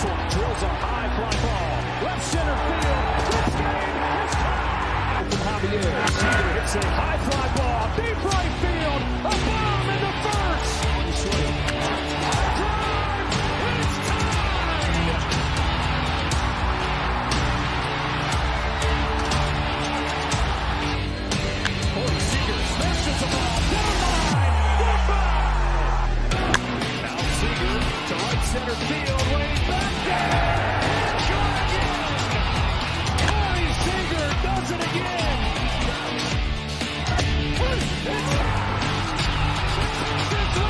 This one drills a high fly ball. Left center field. This game is tied. From Javier. Seager hits a high fly ball. Deep right field. A bomb into first. Drive. It's tied. Corey Seager smashes the ball. Down line. Goodbye. Now Seager to right center field. Way back there. And shot again. Corey Seager does it again. It's Rangers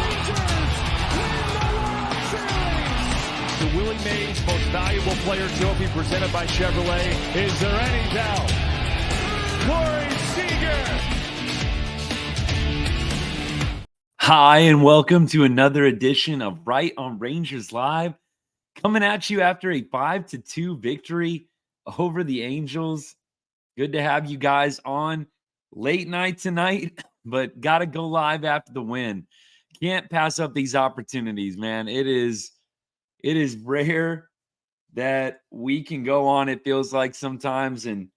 win the World Series. The Willie Mays Most Valuable Player Trophy presented by Chevrolet. Is there any doubt? Corey Seager. Hi, and welcome to another edition of Right on Rangers Live, coming at you after a 5-2 victory over the Angels. Good to have you guys on late night tonight, but got to go live after the win. Can't pass up these opportunities, man. It is rare that we can go on, it feels like sometimes, and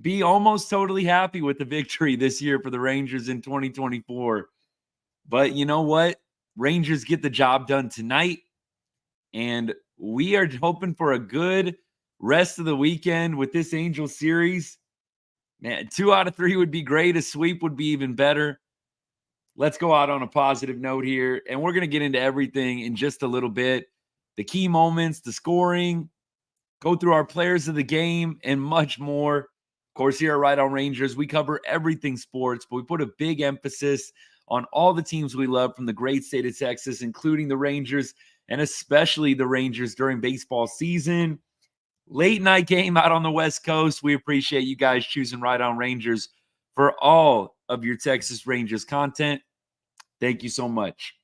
be almost totally happy with the victory this year for the Rangers in 2024. But you know what? Rangers get the job done tonight, and we are hoping for a good rest of the weekend with this Angels series. Man, 2 out of 3 would be great. A sweep would be even better. Let's go out on a positive note here, and we're going to get into everything in just a little bit. The key moments, the scoring, go through our players of the game, and much more. Of course, here at Right on Rangers, we cover everything sports, but we put a big emphasis on all the teams we love from the great state of Texas, including the Rangers, and especially the Rangers during baseball season. Late night game out on the West Coast. We appreciate you guys choosing Right on Rangers for all of your Texas Rangers content. Thank you so much.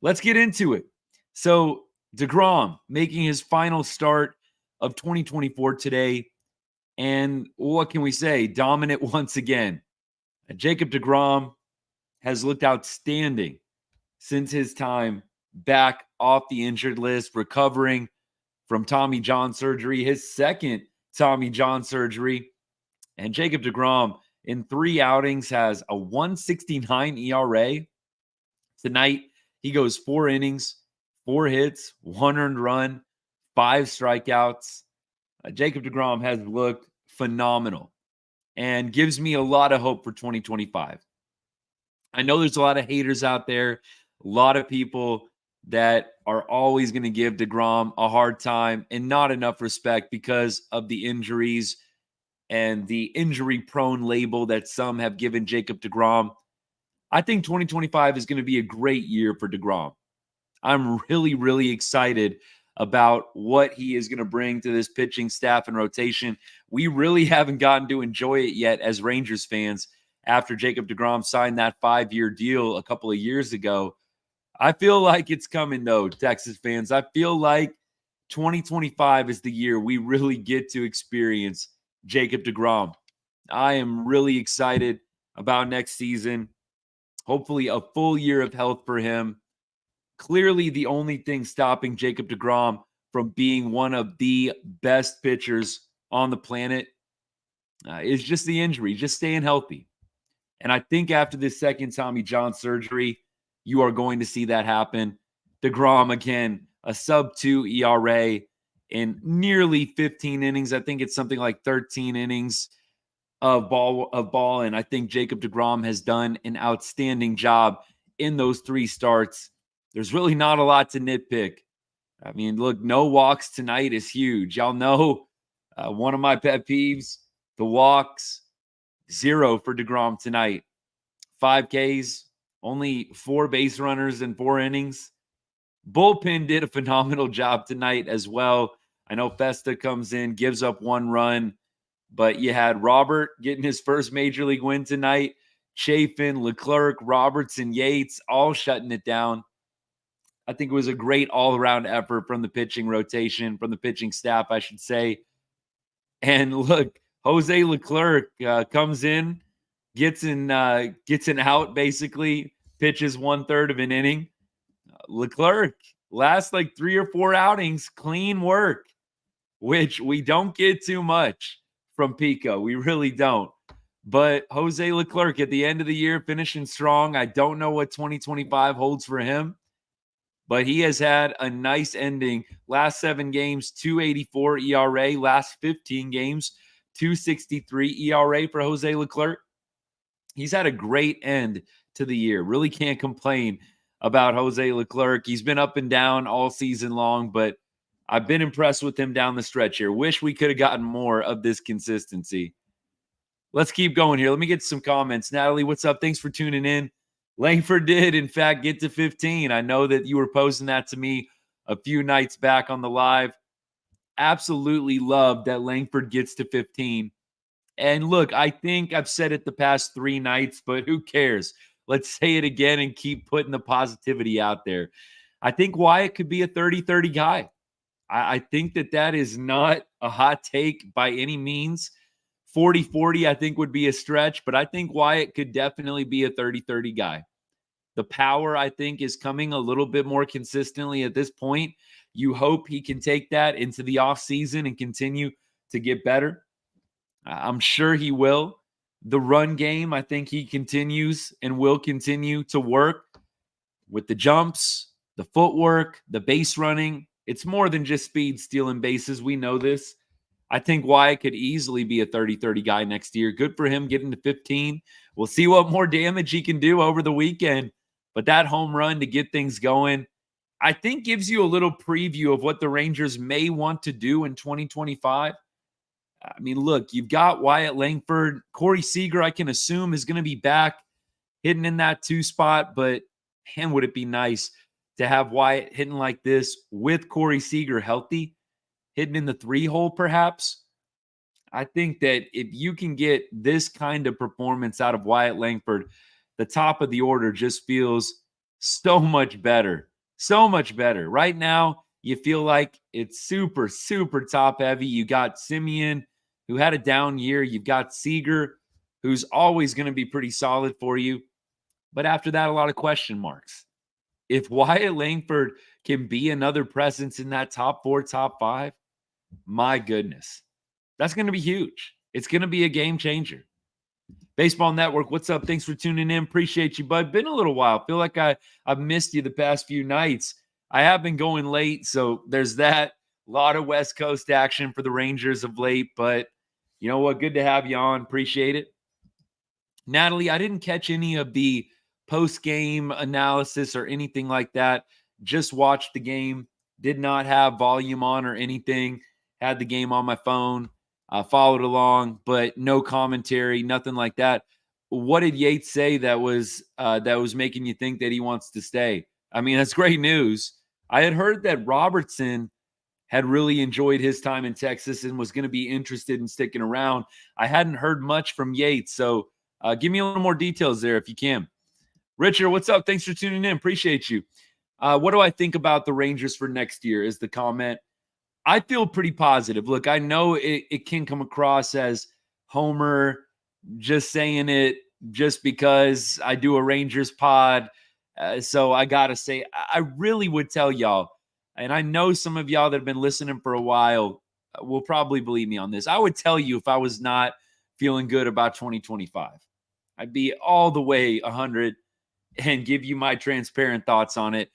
Let's get into it. So deGrom making his final start of 2024 today. And what can we say? Dominant once again. Jacob deGrom has looked outstanding since his time back off the injured list, recovering from Tommy John surgery, his second Tommy John surgery. And Jacob deGrom in 3 outings has a 1.69 ERA. Tonight, he goes 4 innings, 4 hits, 1 earned run, 5 strikeouts. Jacob deGrom has looked phenomenal and gives me a lot of hope for 2025. I know there's a lot of haters out there, a lot of people that are always going to give deGrom a hard time and not enough respect because of the injuries and the injury-prone label that some have given Jacob deGrom. I think 2025 is going to be a great year for deGrom. I'm really, really excited about what he is going to bring to this pitching staff and rotation. We really haven't gotten to enjoy it yet as Rangers fans after Jacob deGrom signed that 5-year deal a couple of years ago. I feel like it's coming, though, Texas fans. I feel like 2025 is the year we really get to experience Jacob deGrom. I am really excited about next season. Hopefully a full year of health for him. Clearly the only thing stopping Jacob deGrom from being one of the best pitchers on the planet is just the injury, just staying healthy. And I think after this second Tommy John surgery, you are going to see that happen. deGrom, again, a sub-2 ERA in nearly 15 innings. I think it's something like 13 innings of ball. And I think Jacob deGrom has done an outstanding job in those 3 starts. There's really not a lot to nitpick. I mean, look, no walks tonight is huge. Y'all know one of my pet peeves, the walks. 0 for deGrom tonight. 5 Ks, only 4 base runners in 4 innings. Bullpen did a phenomenal job tonight as well. I know Festa comes in, gives up 1 run, but you had Robert getting his first major league win tonight. Chafin, Leclerc, Robertson, Yates, all shutting it down. I think it was a great all-around effort from the pitching rotation, from the pitching staff, I should say. And look, Jose Leclerc comes in, gets an out basically, pitches 1/3 of an inning. Leclerc Last like 3 or 4 outings, clean work, which we don't get too much from Pico. We really don't. But Jose Leclerc at the end of the year finishing strong. I don't know what 2025 holds for him, but he has had a nice ending. Last 7 games, 2.84 ERA. Last 15 games, 2.63 ERA for Jose Leclerc. He's had a great end to the year. Really can't complain about Jose Leclerc. He's been up and down all season long, but I've been impressed with him down the stretch here. Wish we could have gotten more of this consistency. Let's keep going here. Let me get some comments. Natalie, what's up? Thanks for tuning in. Langford did, in fact, get to 15. I know that you were posting that to me a few nights back on the live. Absolutely love that Langford gets to 15. And look, I think I've said it the past 3 nights, but who cares? Let's say it again and keep putting the positivity out there. I think Wyatt could be a 30-30 guy. I think that is not a hot take by any means. 40-40, I think, would be a stretch, but I think Wyatt could definitely be a 30-30 guy. The power, I think, is coming a little bit more consistently at this point. You hope he can take that into the offseason and continue to get better. I'm sure he will. The run game, I think he continues and will continue to work with the jumps, the footwork, the base running. It's more than just speed, stealing bases. We know this. I think Wyatt could easily be a 30-30 guy next year. Good for him getting to 15. We'll see what more damage he can do over the weekend. But that home run to get things going, I think gives you a little preview of what the Rangers may want to do in 2025. I mean, look, you've got Wyatt Langford. Corey Seager, I can assume, is going to be back hitting in that 2 spot. But, man, would it be nice to have Wyatt hitting like this with Corey Seager healthy, hitting in the 3 hole perhaps. I think that if you can get this kind of performance out of Wyatt Langford, the top of the order just feels so much better. So much better. Right now, you feel like it's super, super top heavy. You got Simeon, who had a down year. You've got Seager, who's always going to be pretty solid for you. But after that, a lot of question marks. If Wyatt Langford can be another presence in that top 4, top 5, my goodness, that's going to be huge. It's going to be a game changer. Baseball Network, what's up? Thanks for tuning in. Appreciate you, bud. Been a little while. Feel like I've missed you the past few nights. I have been going late, so there's that. A lot of West Coast action for the Rangers of late, but you know what? Good to have you on. Appreciate it. Natalie, I didn't catch any of the post-game analysis or anything like that. Just watched the game. Did not have volume on or anything. Had the game on my phone. Followed along, but no commentary, nothing like that. What did Yates say that was making you think that he wants to stay? I mean, that's great news. I had heard that Robertson had really enjoyed his time in Texas and was going to be interested in sticking around. I hadn't heard much from Yates, so give me a little more details there if you can. Richard, what's up? Thanks for tuning in. Appreciate you. What do I think about the Rangers for next year is the comment. I feel pretty positive. Look, I know it can come across as Homer just saying it just because I do a Rangers pod. So I got to say, I really would tell y'all, and I know some of y'all that have been listening for a while will probably believe me on this. I would tell you if I was not feeling good about 2025. I'd be all the way 100 and give you my transparent thoughts on it.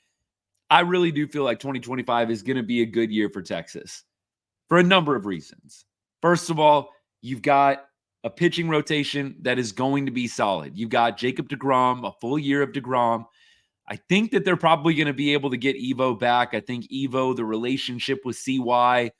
I really do feel like 2025 is going to be a good year for Texas for a number of reasons. First of all, you've got a pitching rotation that is going to be solid. You've got Jacob deGrom, a full year of deGrom. I think that they're probably going to be able to get Evo back. I think Evo, the relationship with CY,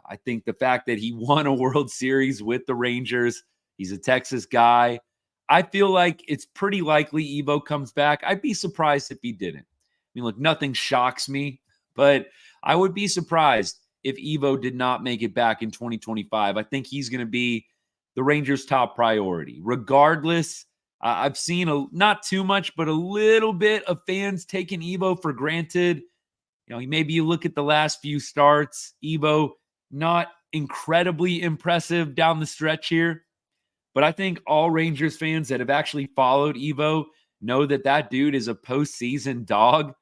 I think the fact that he won a World Series with the Rangers, he's a Texas guy. I feel like it's pretty likely Evo comes back. I'd be surprised if he didn't. I mean, look, nothing shocks me, but I would be surprised if Evo did not make it back in 2025. I think he's going to be the Rangers' top priority. Regardless, I've seen not too much, but a little bit of fans taking Evo for granted. You know, maybe you look at the last few starts, Evo not incredibly impressive down the stretch here, but I think all Rangers fans that have actually followed Evo know that that dude is a postseason dog.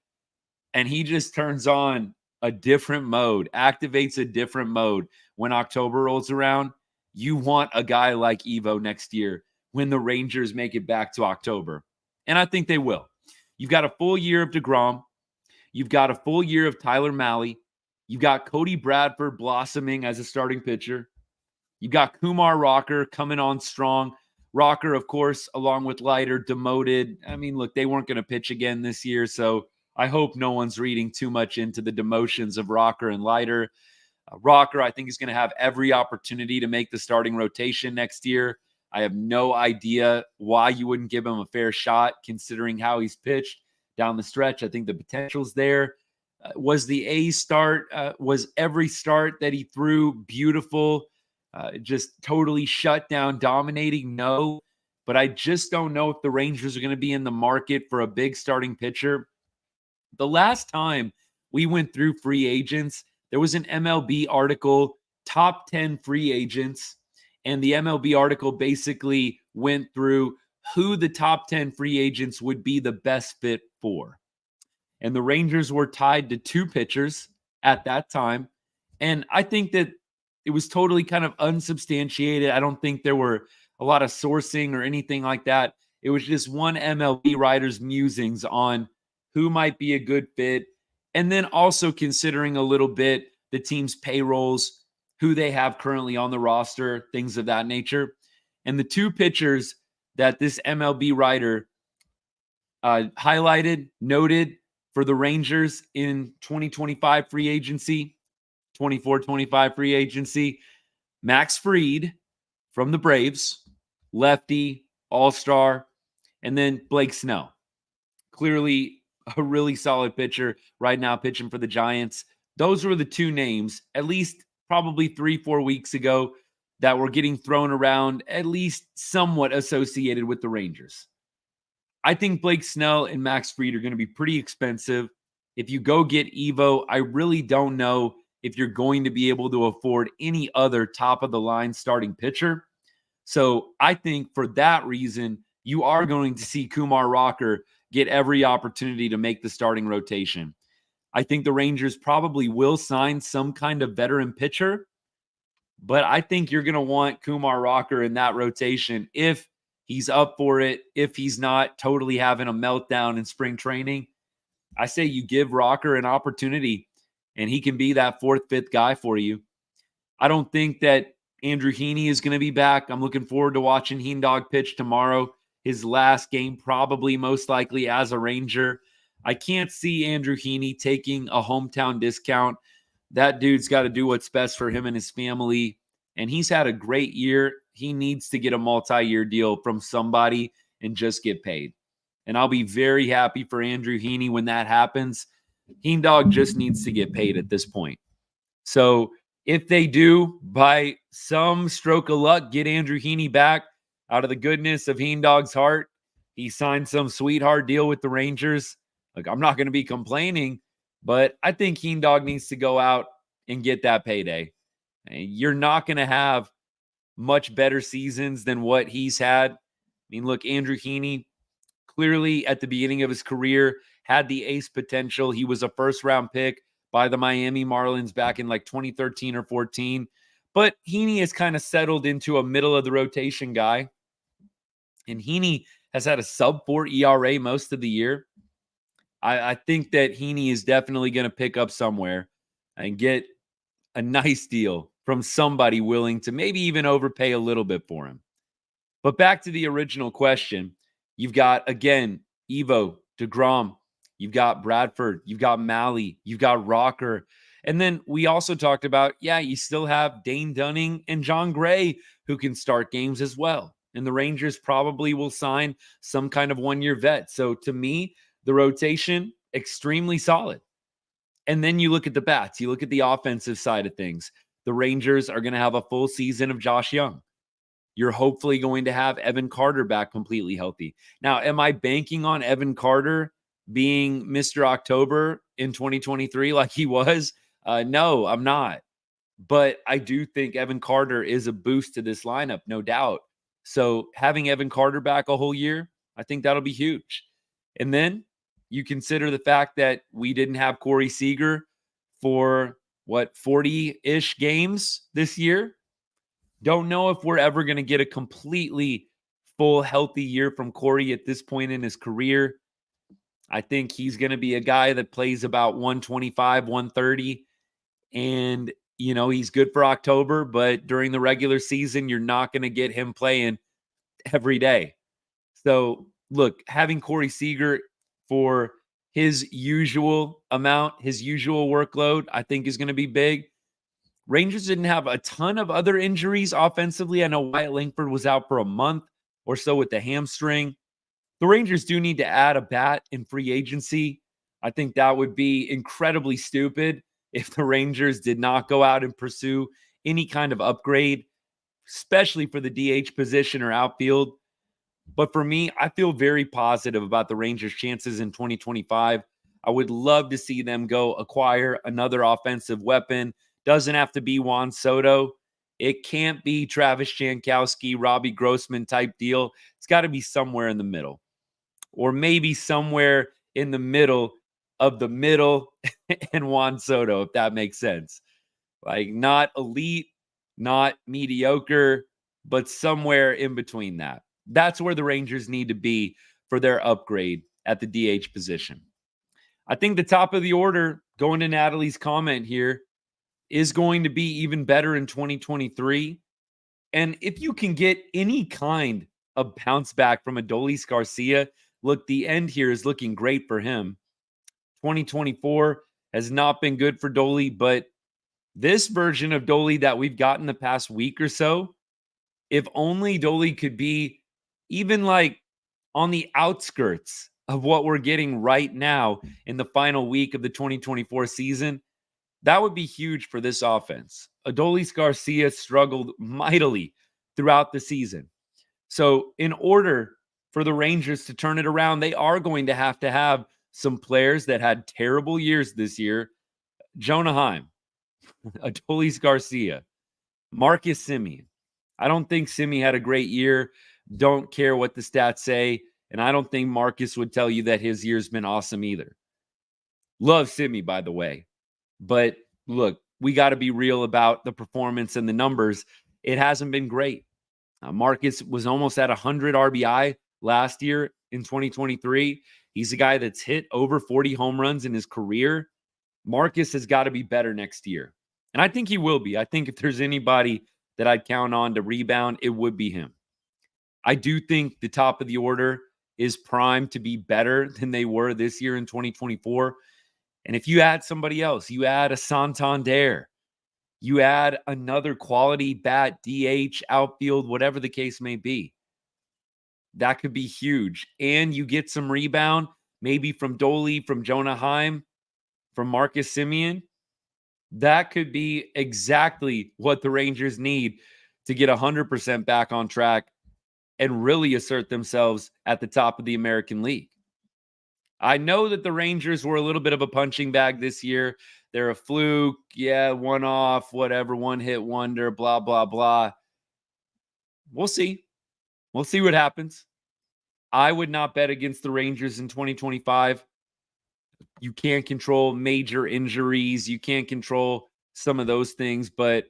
and he just turns on a different mode, activates a different mode when October rolls around. You want a guy like Evo next year when the Rangers make it back to October. And I think they will. You've got a full year of deGrom. You've got a full year of Tyler Mahle. You've got Cody Bradford blossoming as a starting pitcher. You've got Kumar Rocker coming on strong. Rocker, of course, along with Leiter, demoted. I mean, look, they weren't going to pitch again this year, so I hope no one's reading too much into the demotions of Rocker and Leiter. Rocker, I think, is going to have every opportunity to make the starting rotation next year. I have no idea why you wouldn't give him a fair shot, considering how he's pitched down the stretch. I think the potential's there. Was the A's start, was every start that he threw beautiful, just totally shut down, dominating? No. But I just don't know if the Rangers are going to be in the market for a big starting pitcher. The last time we went through free agents, there was an MLB article, top 10 free agents, and the MLB article basically went through who the top 10 free agents would be the best fit for. And the Rangers were tied to 2 pitchers at that time. And I think that it was totally kind of unsubstantiated. I don't think there were a lot of sourcing or anything like that. It was just one MLB writer's musings on who might be a good fit. And then also considering a little bit the team's payrolls, who they have currently on the roster, things of that nature. And the 2 pitchers that this MLB writer highlighted, noted for the Rangers in 2025 free agency, 24-25 free agency, Max Fried from the Braves, lefty, all-star, and then Blake Snell. Clearly a really solid pitcher right now, pitching for the Giants. Those were the 2 names, at least probably 3-4 weeks ago, that were getting thrown around, at least somewhat associated with the Rangers. I think Blake Snell and Max Fried are going to be pretty expensive. If you go get Evo, I really don't know if you're going to be able to afford any other top-of-the-line starting pitcher. So I think for that reason, you are going to see Kumar Rocker get every opportunity to make the starting rotation. I think the Rangers probably will sign some kind of veteran pitcher, but I think you're going to want Kumar Rocker in that rotation if he's up for it, if he's not totally having a meltdown in spring training. I say you give Rocker an opportunity, and he can be that 4th, 5th guy for you. I don't think that Andrew Heaney is going to be back. I'm looking forward to watching Heendog pitch tomorrow. His last game, probably most likely as a Ranger. I can't see Andrew Heaney taking a hometown discount. That dude's got to do what's best for him and his family. And he's had a great year. He needs to get a multi-year deal from somebody and just get paid. And I'll be very happy for Andrew Heaney when that happens. Heendog just needs to get paid at this point. So if they do, by some stroke of luck, get Andrew Heaney back out of the goodness of Heendog's heart, he signed some sweetheart deal with the Rangers. Like, I'm not going to be complaining, but I think Heendog needs to go out and get that payday. You're not going to have much better seasons than what he's had. I mean, look, Andrew Heaney clearly at the beginning of his career had the ace potential. He was a first-round pick by the Miami Marlins back in like 2013 or 14. But Heaney has kind of settled into a middle-of-the-rotation guy. And Heaney has had a sub-4 ERA most of the year. I think that Heaney is definitely going to pick up somewhere and get a nice deal from somebody willing to maybe even overpay a little bit for him. But back to the original question, you've got, again, Evo, deGrom, you've got Bradford, you've got Mahle, you've got Rocker. And then we also talked about, you still have Dane Dunning and John Gray who can start games as well. And the Rangers probably will sign some kind of 1-year vet. So to me, the rotation, extremely solid. And then you look at the bats, you look at the offensive side of things. The Rangers are going to have a full season of Josh Young. You're hopefully going to have Evan Carter back completely healthy. Now, am I banking on Evan Carter being Mr. October in 2023 like he was? No, I'm not. But I do think Evan Carter is a boost to this lineup, no doubt. So having Evan Carter back a whole year, I think that'll be huge. And then You consider the fact that we didn't have Corey Seager for 40-ish games this year. Don't know if we're ever going to get a completely full healthy year from Corey at this point in his career. I think he's going to be a guy that plays about 125, 130. And, he's good for October, but during the regular season, you're not going to get him playing every day. So, look, having Corey Seager for his usual amount, his usual workload, I think is going to be big. Rangers didn't have a ton of other injuries offensively. I know Wyatt Langford was out for a month or so with the hamstring. The Rangers do need to add a bat in free agency. I think that would be incredibly stupid if the Rangers did not go out and pursue any kind of upgrade, especially for the DH position or outfield. But for me, I feel very positive about the Rangers' chances in 2025. I would love to see them go acquire another offensive weapon. Doesn't have to be Juan Soto. It can't be Travis Jankowski, Robbie Grossman type deal. It's got to be somewhere in the middle, or maybe somewhere in the middle of the middle and Juan Soto, if that makes sense. Like, not elite, not mediocre, but somewhere in between that. That's where the Rangers need to be for their upgrade at the DH position. I think the top of the order, going to Natalie's comment here, is going to be even better in 2023. And if you can get any kind of bounce back from Adolis Garcia, look, the end here is looking great for him. 2024 has not been good for Doli, but this version of Doli that we've gotten the past week or so, if only Doli could be even like on the outskirts of what we're getting right now in the final week of the 2024 season, that would be huge for this offense. Adolis Garcia struggled mightily throughout the season. So in order for the Rangers to turn it around, they are going to have some players that had terrible years this year. Jonah Heim, Adolis Garcia, Marcus Semien. I don't think Semien had a great year. Don't care what the stats say. And I don't think Marcus would tell you that his year's been awesome either. Love Semien, by the way. But look, we got to be real about the performance and the numbers. It hasn't been great. Marcus was almost at 100 RBI last year in 2023. He's a guy that's hit over 40 home runs in his career. Marcus has got to be better next year. And I think he will be. I think if there's anybody that I'd count on to rebound, it would be him. I do think the top of the order is primed to be better than they were this year in 2024. And if you add somebody else, you add a Santander, you add another quality bat, DH, outfield, whatever the case may be, that could be huge. And you get some rebound, maybe from Doli, from Jonah Heim, from Marcus Semien. That could be exactly what the Rangers need to get 100% back on track and really assert themselves at the top of the American League. I know that the Rangers were a little bit of a punching bag this year. They're a fluke. Yeah, one off, whatever, one hit wonder, blah, blah, blah. We'll see. We'll see what happens. I would not bet against the Rangers in 2025. You can't control major injuries. You can't control some of those things, but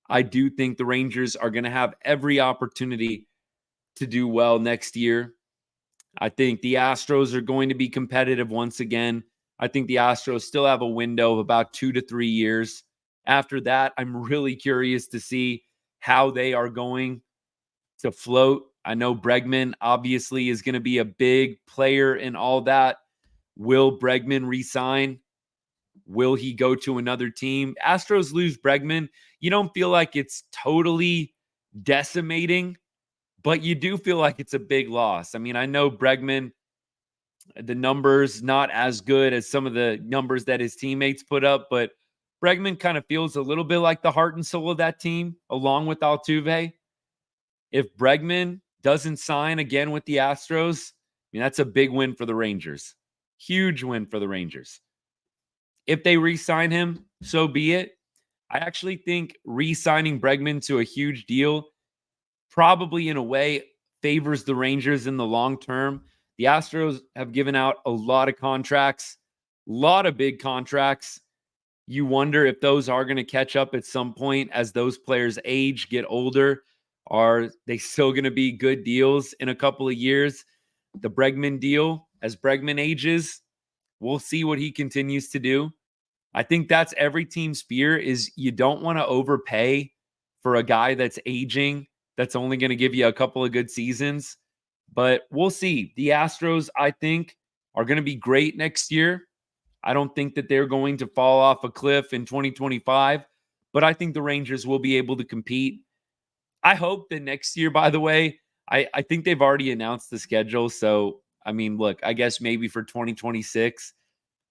I do think the Rangers are going to have every opportunity to do well next year. I think the Astros are going to be competitive once again. I think the Astros still have a window of about 2 to 3 years. After that, I'm really curious to see how they are going to float. I know Bregman obviously is going to be a big player in all that. Will Bregman resign? Will he go to another team? Astros lose Bregman. You don't feel like it's totally decimating, but you do feel like it's a big loss. I mean, I know Bregman, the numbers not as good as some of the numbers that his teammates put up, but Bregman kind of feels a little bit like the heart and soul of that team, along with Altuve. If Bregman doesn't sign again with the Astros, I mean, that's a big win for the Rangers. Huge win for the Rangers. If they re-sign him, so be it. I actually think re-signing Bregman to a huge deal probably in a way favors the Rangers in the long term. The Astros have given out a lot of contracts, a lot of big contracts. You wonder if those are going to catch up at some point as those players age, get older. Are they still going to be good deals in a couple of years? The Bregman deal, as Bregman ages, we'll see what he continues to do. I think that's every team's fear is you don't want to overpay for a guy that's aging, that's only going to give you a couple of good seasons. But we'll see. The Astros, I think, are going to be great next year. I don't think that they're going to fall off a cliff in 2025, but I think the Rangers will be able to compete. I hope that next year, by the way, I think they've already announced the schedule. So, I mean, look, I guess maybe for 2026,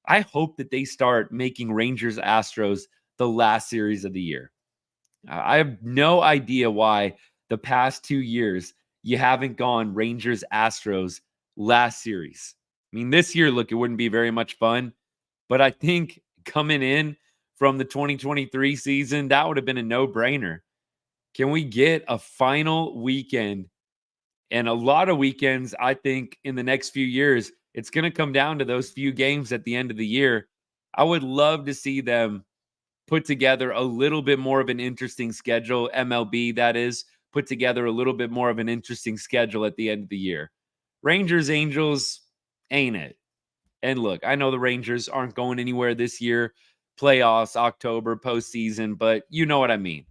I hope that they start making Rangers Astros the last series of the year. I have no idea why the past 2 years you haven't gone Rangers Astros last series. I mean, this year, look, it wouldn't be very much fun, but I think coming in from the 2023 season, that would have been a no-brainer. Can we get a final weekend? And a lot of weekends, I think, in the next few years, it's going to come down to those few games at the end of the year. I would love to see them put together a little bit more of an interesting schedule. MLB, that is, put together a little bit more of an interesting schedule at the end of the year. Rangers, Angels, ain't it? And look, I know the Rangers aren't going anywhere this year. Playoffs, October, postseason, but you know what I mean.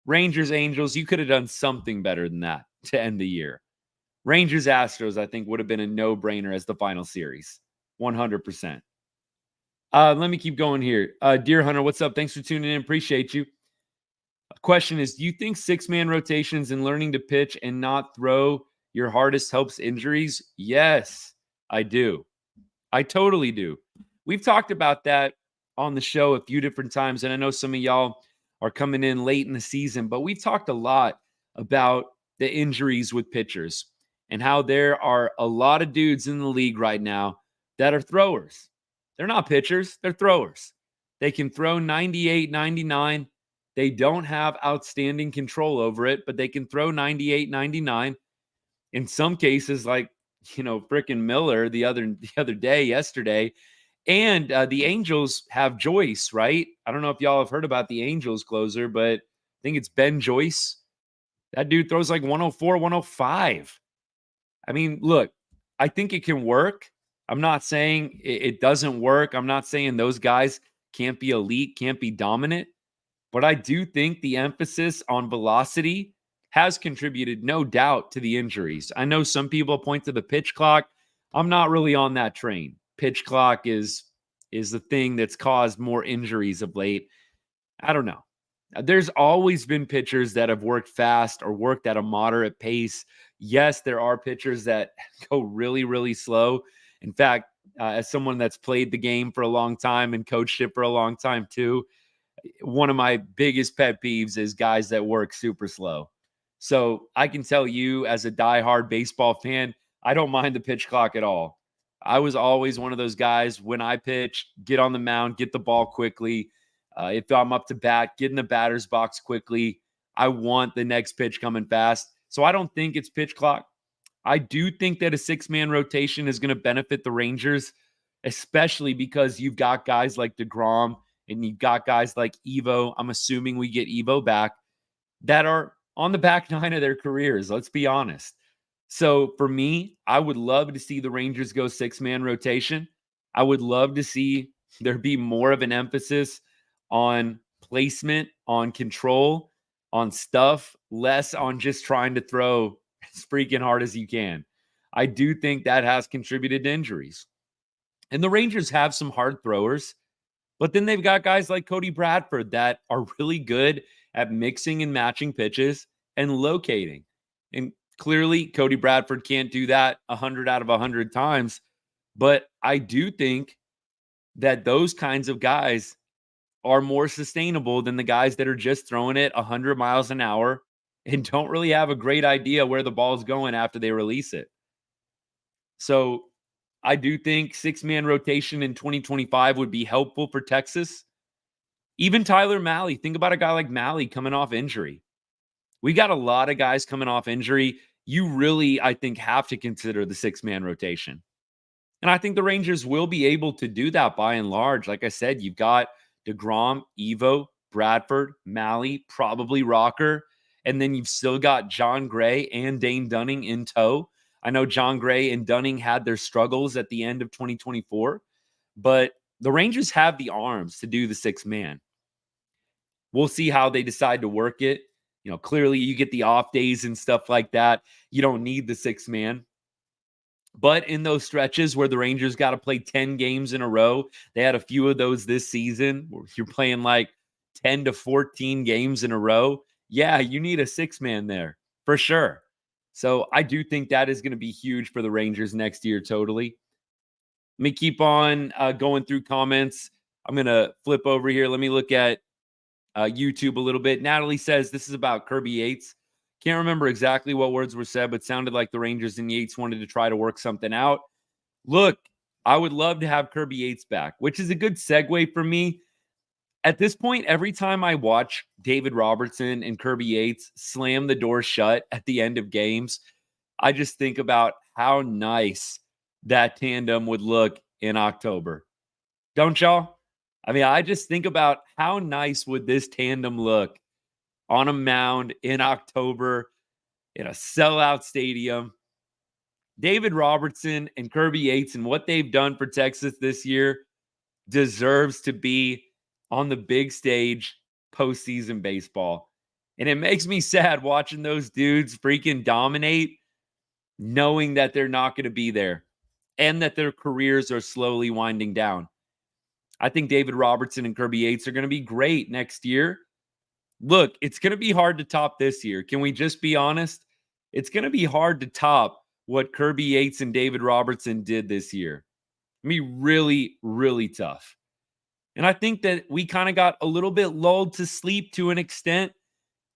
Rangers, Angels, you could have done something better than that to end the year. Rangers, Astros, I think, would have been a no-brainer as the final series. 100%. Let me keep going here. Deer Hunter, what's up? Thanks for tuning in. Appreciate you. Question is, do you think six-man rotations and learning to pitch and not throw your hardest helps injuries? Yes, I do. I totally do. We've talked about that on the show a few different times, and I know some of y'all are coming in late in the season, but we've talked a lot about the injuries with pitchers and how there are a lot of dudes in the league right now that are throwers. They're not pitchers, they're throwers. They can throw 98, 99. They don't have outstanding control over it, but they can throw 98, 99. In some cases, like, frickin' Miller the other day, yesterday. And the Angels have Joyce, right? I don't know if y'all have heard about the Angels closer, but I think it's Ben Joyce. That dude throws like 104, 105. I mean, look, I think it can work. I'm not saying it doesn't work. I'm not saying those guys can't be elite, can't be dominant. But I do think the emphasis on velocity has contributed, no doubt, to the injuries. I know some people point to the pitch clock. I'm not really on that train. Pitch clock is the thing that's caused more injuries of late. I don't know. There's always been pitchers that have worked fast or worked at a moderate pace. Yes, there are pitchers that go really, really slow. In fact, as someone that's played the game for a long time and coached it for a long time too, one of my biggest pet peeves is guys that work super slow. So I can tell you, as a diehard baseball fan, I don't mind the pitch clock at all. I was always one of those guys when I pitch, get on the mound, get the ball quickly. If I'm up to bat, get in the batter's box quickly. I want the next pitch coming fast. So I don't think it's pitch clock. I do think that a six-man rotation is going to benefit the Rangers, especially because you've got guys like deGrom and you've got guys like Evo. I'm assuming we get Evo back, that are on the back nine of their careers. Let's be honest. So for me, I would love to see the Rangers go six-man rotation. I would love to see there be more of an emphasis on placement, on control, on stuff, less on just trying to throw as freaking hard as you can. I do think that has contributed to injuries. And the Rangers have some hard throwers, but then they've got guys like Cody Bradford that are really good at mixing and matching pitches and locating. And clearly, Cody Bradford can't do that 100 out of 100 times. But I do think that those kinds of guys are more sustainable than the guys that are just throwing it 100 miles an hour and don't really have a great idea where the ball's going after they release it. So I do think six-man rotation in 2025 would be helpful for Texas. Even Tyler Mahle. Think about a guy like Mahle coming off injury. We got a lot of guys coming off injury. you really, I think, have to consider the 6-man rotation. And I think the Rangers will be able to do that by and large. Like I said, you've got deGrom, Evo, Bradford, Malley, probably Rocker. And then you've still got John Gray and Dane Dunning in tow. I know John Gray and Dunning had their struggles at the end of 2024, but the Rangers have the arms to do the 6-man. We'll see how they decide to work it. Clearly you get the off days and stuff like that. You don't need the 6-man. But in those stretches where the Rangers got to play 10 games in a row, they had a few of those this season where you're playing like 10 to 14 games in a row. Yeah, you need a 6-man there for sure. So I do think that is going to be huge for the Rangers next year, totally. Let me keep on going through comments. I'm going to flip over here. Let me look at YouTube a little bit. Natalie says this is about Kirby Yates. Can't remember exactly what words were said, but sounded like the Rangers and Yates wanted to try to work something out. Look, I would love to have Kirby Yates back, which is a good segue for me. At this point, every time I watch David Robertson and Kirby Yates slam the door shut at the end of games, I just think about how nice that tandem would look in October. Don't y'all? I mean, I just think about how nice would this tandem look on a mound in October in a sellout stadium. David Robertson and Kirby Yates and what they've done for Texas this year deserves to be on the big stage postseason baseball. And it makes me sad watching those dudes freaking dominate, knowing that they're not going to be there and that their careers are slowly winding down. I think David Robertson and Kirby Yates are going to be great next year. Look, it's going to be hard to top this year. Can we just be honest? It's going to be hard to top what Kirby Yates and David Robertson did this year. I mean, really, really tough. And I think that we kind of got a little bit lulled to sleep to an extent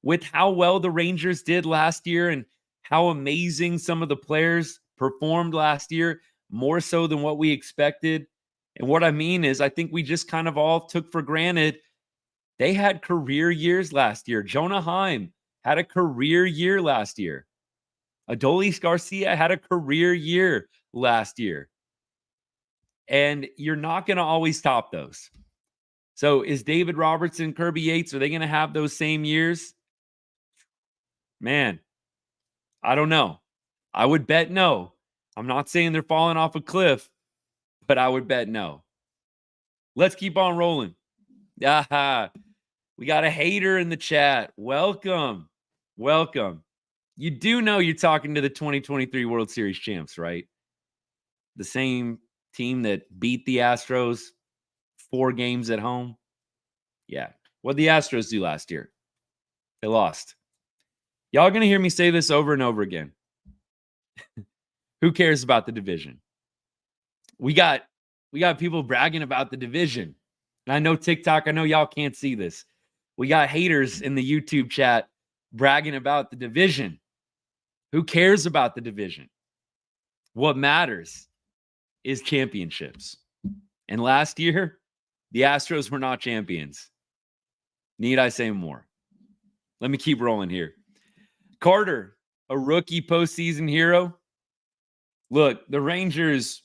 with how well the Rangers did last year and how amazing some of the players performed last year, more so than what we expected. And what I mean is, I think we just kind of all took for granted they had career years last year. Jonah Heim had a career year last year. Adolis Garcia had a career year last year. And you're not going to always top those. So is David Robertson, Kirby Yates, are they going to have those same years? Man, I don't know. I would bet no. I'm not saying they're falling off a cliff, but I would bet no. Let's keep on rolling. We got a hater in the chat. Welcome. Welcome. You do know you're talking to the 2023 World Series champs, right? The same team that beat the Astros 4 games at home. Yeah. What did the Astros do last year? They lost. Y'all going to hear me say this over and over again. Who cares about the division? We got people bragging about the division. And I know TikTok, I know y'all can't see this. We got haters in the YouTube chat bragging about the division. Who cares about the division? What matters is championships. And last year, the Astros were not champions. Need I say more? Let me keep rolling here. Carter, a rookie postseason hero. Look, the Rangers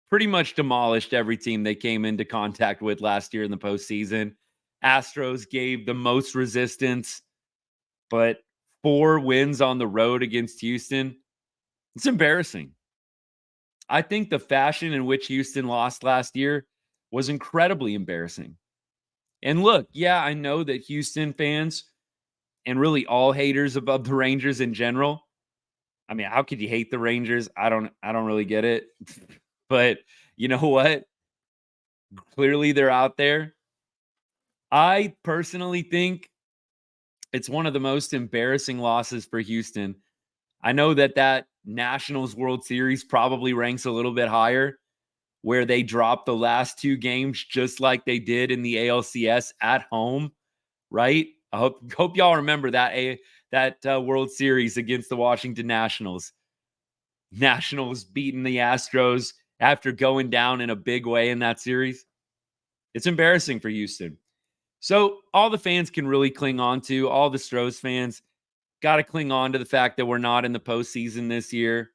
pretty much demolished every team they came into contact with last year in the postseason. Astros gave the most resistance, but 4 wins on the road against Houston. It's embarrassing. I think the fashion in which Houston lost last year was incredibly embarrassing. And look, yeah, I know that Houston fans and really all haters of the Rangers in general. I mean, how could you hate the Rangers? I don't really get it. But you know what? Clearly they're out there. I personally think it's one of the most embarrassing losses for Houston. I know that Nationals World Series probably ranks a little bit higher, where they dropped the last 2 games just like they did in the ALCS at home, right? I hope y'all remember that World Series against the Washington Nationals. Nationals beating the Astros after going down in a big way in that series. It's embarrassing for Houston. So all the fans can really cling on to, all the Stros fans, got to cling on to the fact that we're not in the postseason this year.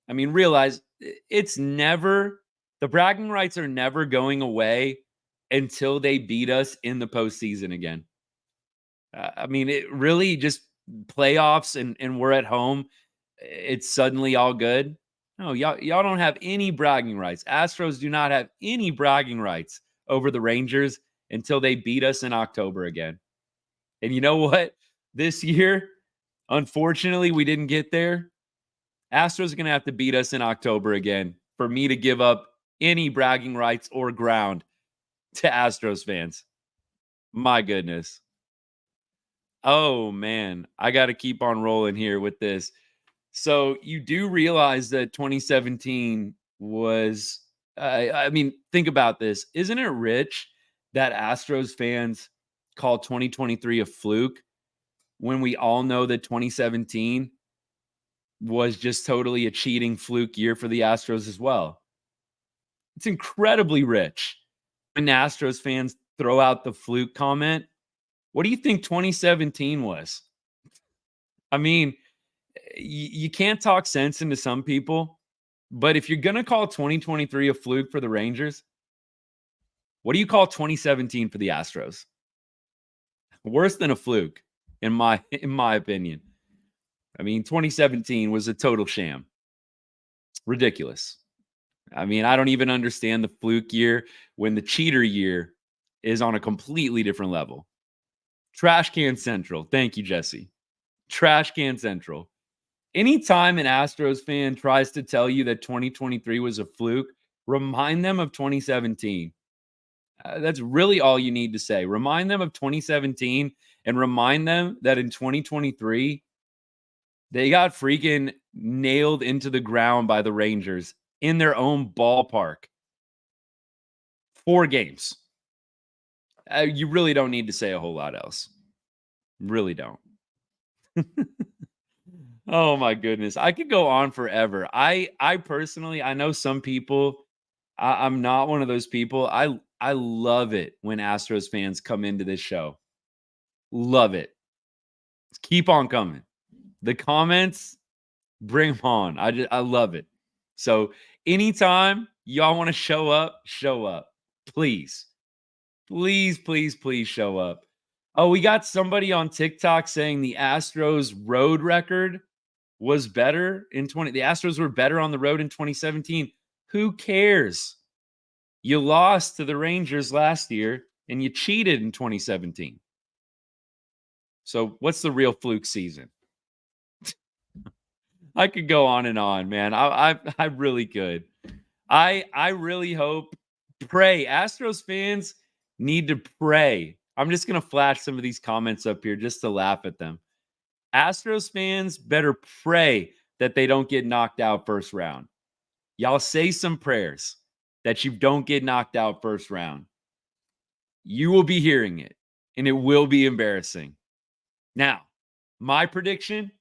I mean, realize it's never, the bragging rights are never going away until they beat us in the postseason again. I mean, it really just playoffs and we're at home. It's suddenly all good. No, y'all don't have any bragging rights. Astros do not have any bragging rights over the Rangers until they beat us in October again. And you know what? This year, unfortunately, we didn't get there. Astros are going to have to beat us in October again for me to give up any bragging rights or ground to Astros fans. My goodness. Oh, man. I got to keep on rolling here with this. So you do realize that 2017 was, I mean, think about this. Isn't it rich that Astros fans call 2023 a fluke when we all know that 2017 was just totally a cheating fluke year for the Astros as well? It's incredibly rich when Astros fans throw out the fluke comment. What do you think 2017 was? I mean, you can't talk sense into some people, but if you're going to call 2023 a fluke for the Rangers, what do you call 2017 for the Astros? Worse than a fluke, in my opinion. I mean, 2017 was a total sham. Ridiculous. I mean, I don't even understand the fluke year when the cheater year is on a completely different level. Trash can central. Thank you, Jesse. Trash can central. Anytime an Astros fan tries to tell you that 2023 was a fluke, remind them of 2017. That's really all you need to say. Remind them of 2017 and remind them that in 2023, they got freaking nailed into the ground by the Rangers in their own ballpark. 4 games. You really don't need to say a whole lot else. Really don't. Oh my goodness. I could go on forever. I personally, I know some people, I'm not one of those people. I love it when Astros fans come into this show. Love it. Keep on coming. The comments, bring them on. I love it. So anytime y'all want to show up, please. Please, please, please show up. Oh, we got somebody on TikTok saying the Astros road record was better in the Astros were better on the road in 2017. Who cares? You lost to the Rangers last year and you cheated in 2017. So what's the real fluke season? I could go on and on, man. I really could. I really hope, pray. Astros fans need to pray. I'm just going to flash some of these comments up here just to laugh at them. Astros fans better pray that they don't get knocked out first round. Y'all say some prayers that you don't get knocked out first round. You will be hearing it, and it will be embarrassing. Now, my prediction,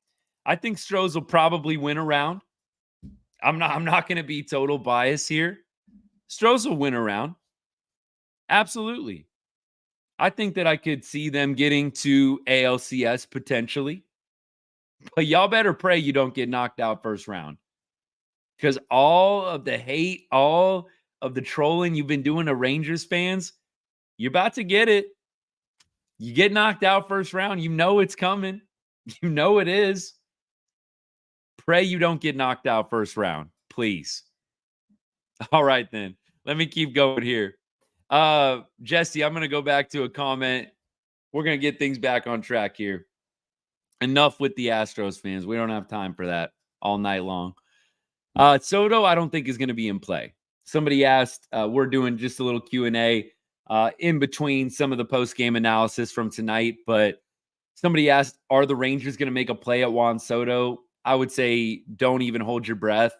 I think Stros will probably win a round. I'm not going to be total bias here. Stros will win a round. Absolutely. I think that I could see them getting to ALCS potentially. But y'all better pray you don't get knocked out first round. Because all of the hate, all of the trolling you've been doing to Rangers fans, you're about to get it. You get knocked out first round, you know it's coming. You know it is. Pray you don't get knocked out first round, please. All right, then. Let me keep going here. Jesse, I'm going to go back to a comment. We're going to get things back on track here. Enough with the Astros fans. We don't have time for that all night long. Soto, I don't think is going to be in play. Somebody asked, we're doing just a little Q&A in between some of the post-game analysis from tonight, but somebody asked, are the Rangers going to make a play at Juan Soto? I would say don't even hold your breath.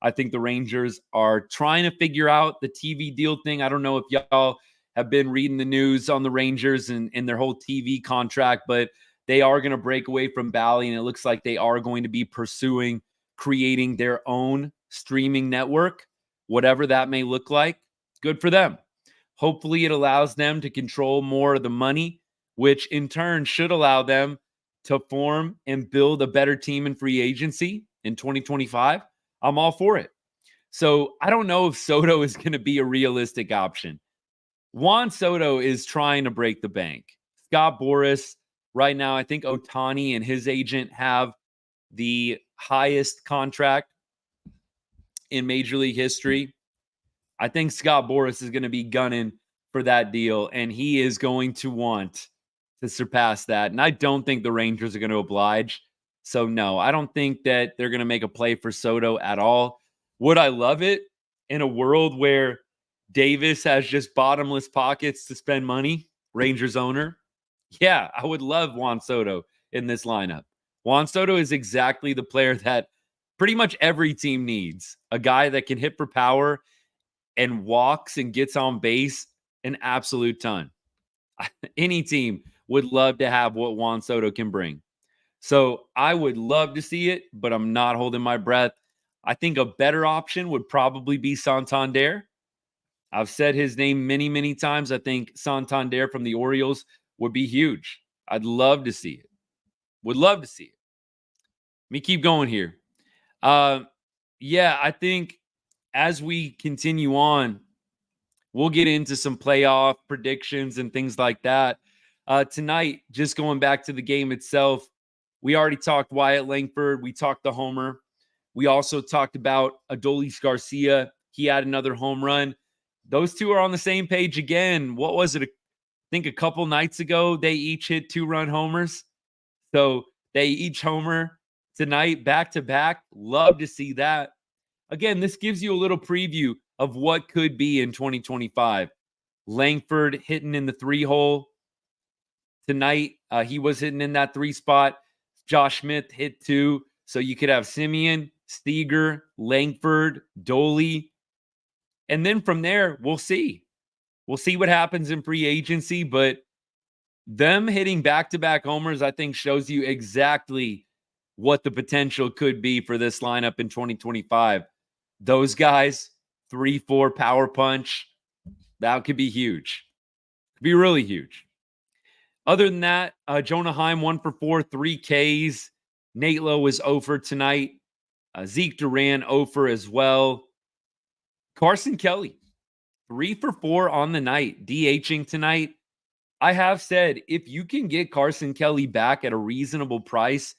I think the Rangers are trying to figure out the TV deal thing. I don't know if y'all have been reading the news on the Rangers and their whole TV contract, but they are going to break away from Bally, and it looks like they are going to be pursuing creating their own streaming network, whatever that may look like. Good for them. Hopefully it allows them to control more of the money, which in turn should allow them to form and build a better team in free agency in 2025, I'm all for it. So I don't know if Soto is going to be a realistic option. Juan Soto is trying to break the bank. Scott Boras, right now, I think Ohtani and his agent have the highest contract in Major League history. I think Scott Boras is going to be gunning for that deal, and he is going to want to surpass that. And I don't think the Rangers are going to oblige. So, no, I don't think that they're going to make a play for Soto at all. Would I love it in a world where Davis has just bottomless pockets to spend money, Rangers owner? Yeah, I would love Juan Soto in this lineup. Juan Soto is exactly the player that pretty much every team needs. A guy that can hit for power and walks and gets on base an absolute ton. Any team would love to have what Juan Soto can bring. So I would love to see it, but I'm not holding my breath. I think a better option would probably be Santander. I've said his name many, many times. I think Santander from the Orioles would be huge. I'd love to see it. Would love to see it. Let me keep going here. Yeah, I think as we continue on, we'll get into some playoff predictions and things like that. Tonight, just going back to the game itself, we already talked Wyatt Langford. We talked the homer. We also talked about Adolis Garcia. He had another home run. Those two are on the same page again. What was it? I think a couple nights ago, they each hit 2-run homers. So they each homer tonight, back to back. Love to see that. Again, this gives you a little preview of what could be in 2025. Langford hitting in the 3-hole tonight. He was hitting in that 3 spot. Josh Smith hit 2. So you could have Simeon, Steger, Langford, Doli. And then from there, we'll see. We'll see what happens in free agency. But them hitting back-to-back homers, I think, shows you exactly what the potential could be for this lineup in 2025. Those guys, 3-4 power punch, that could be huge. Could be really huge. Other than that, Jonah Heim 1 for 4, 3 Ks. Nate Lowe was 0 for tonight. Zeke Duran 0 for as well. Carson Kelly, 3 for 4 on the night, DHing tonight. I have said, if you can get Carson Kelly back at a reasonable price,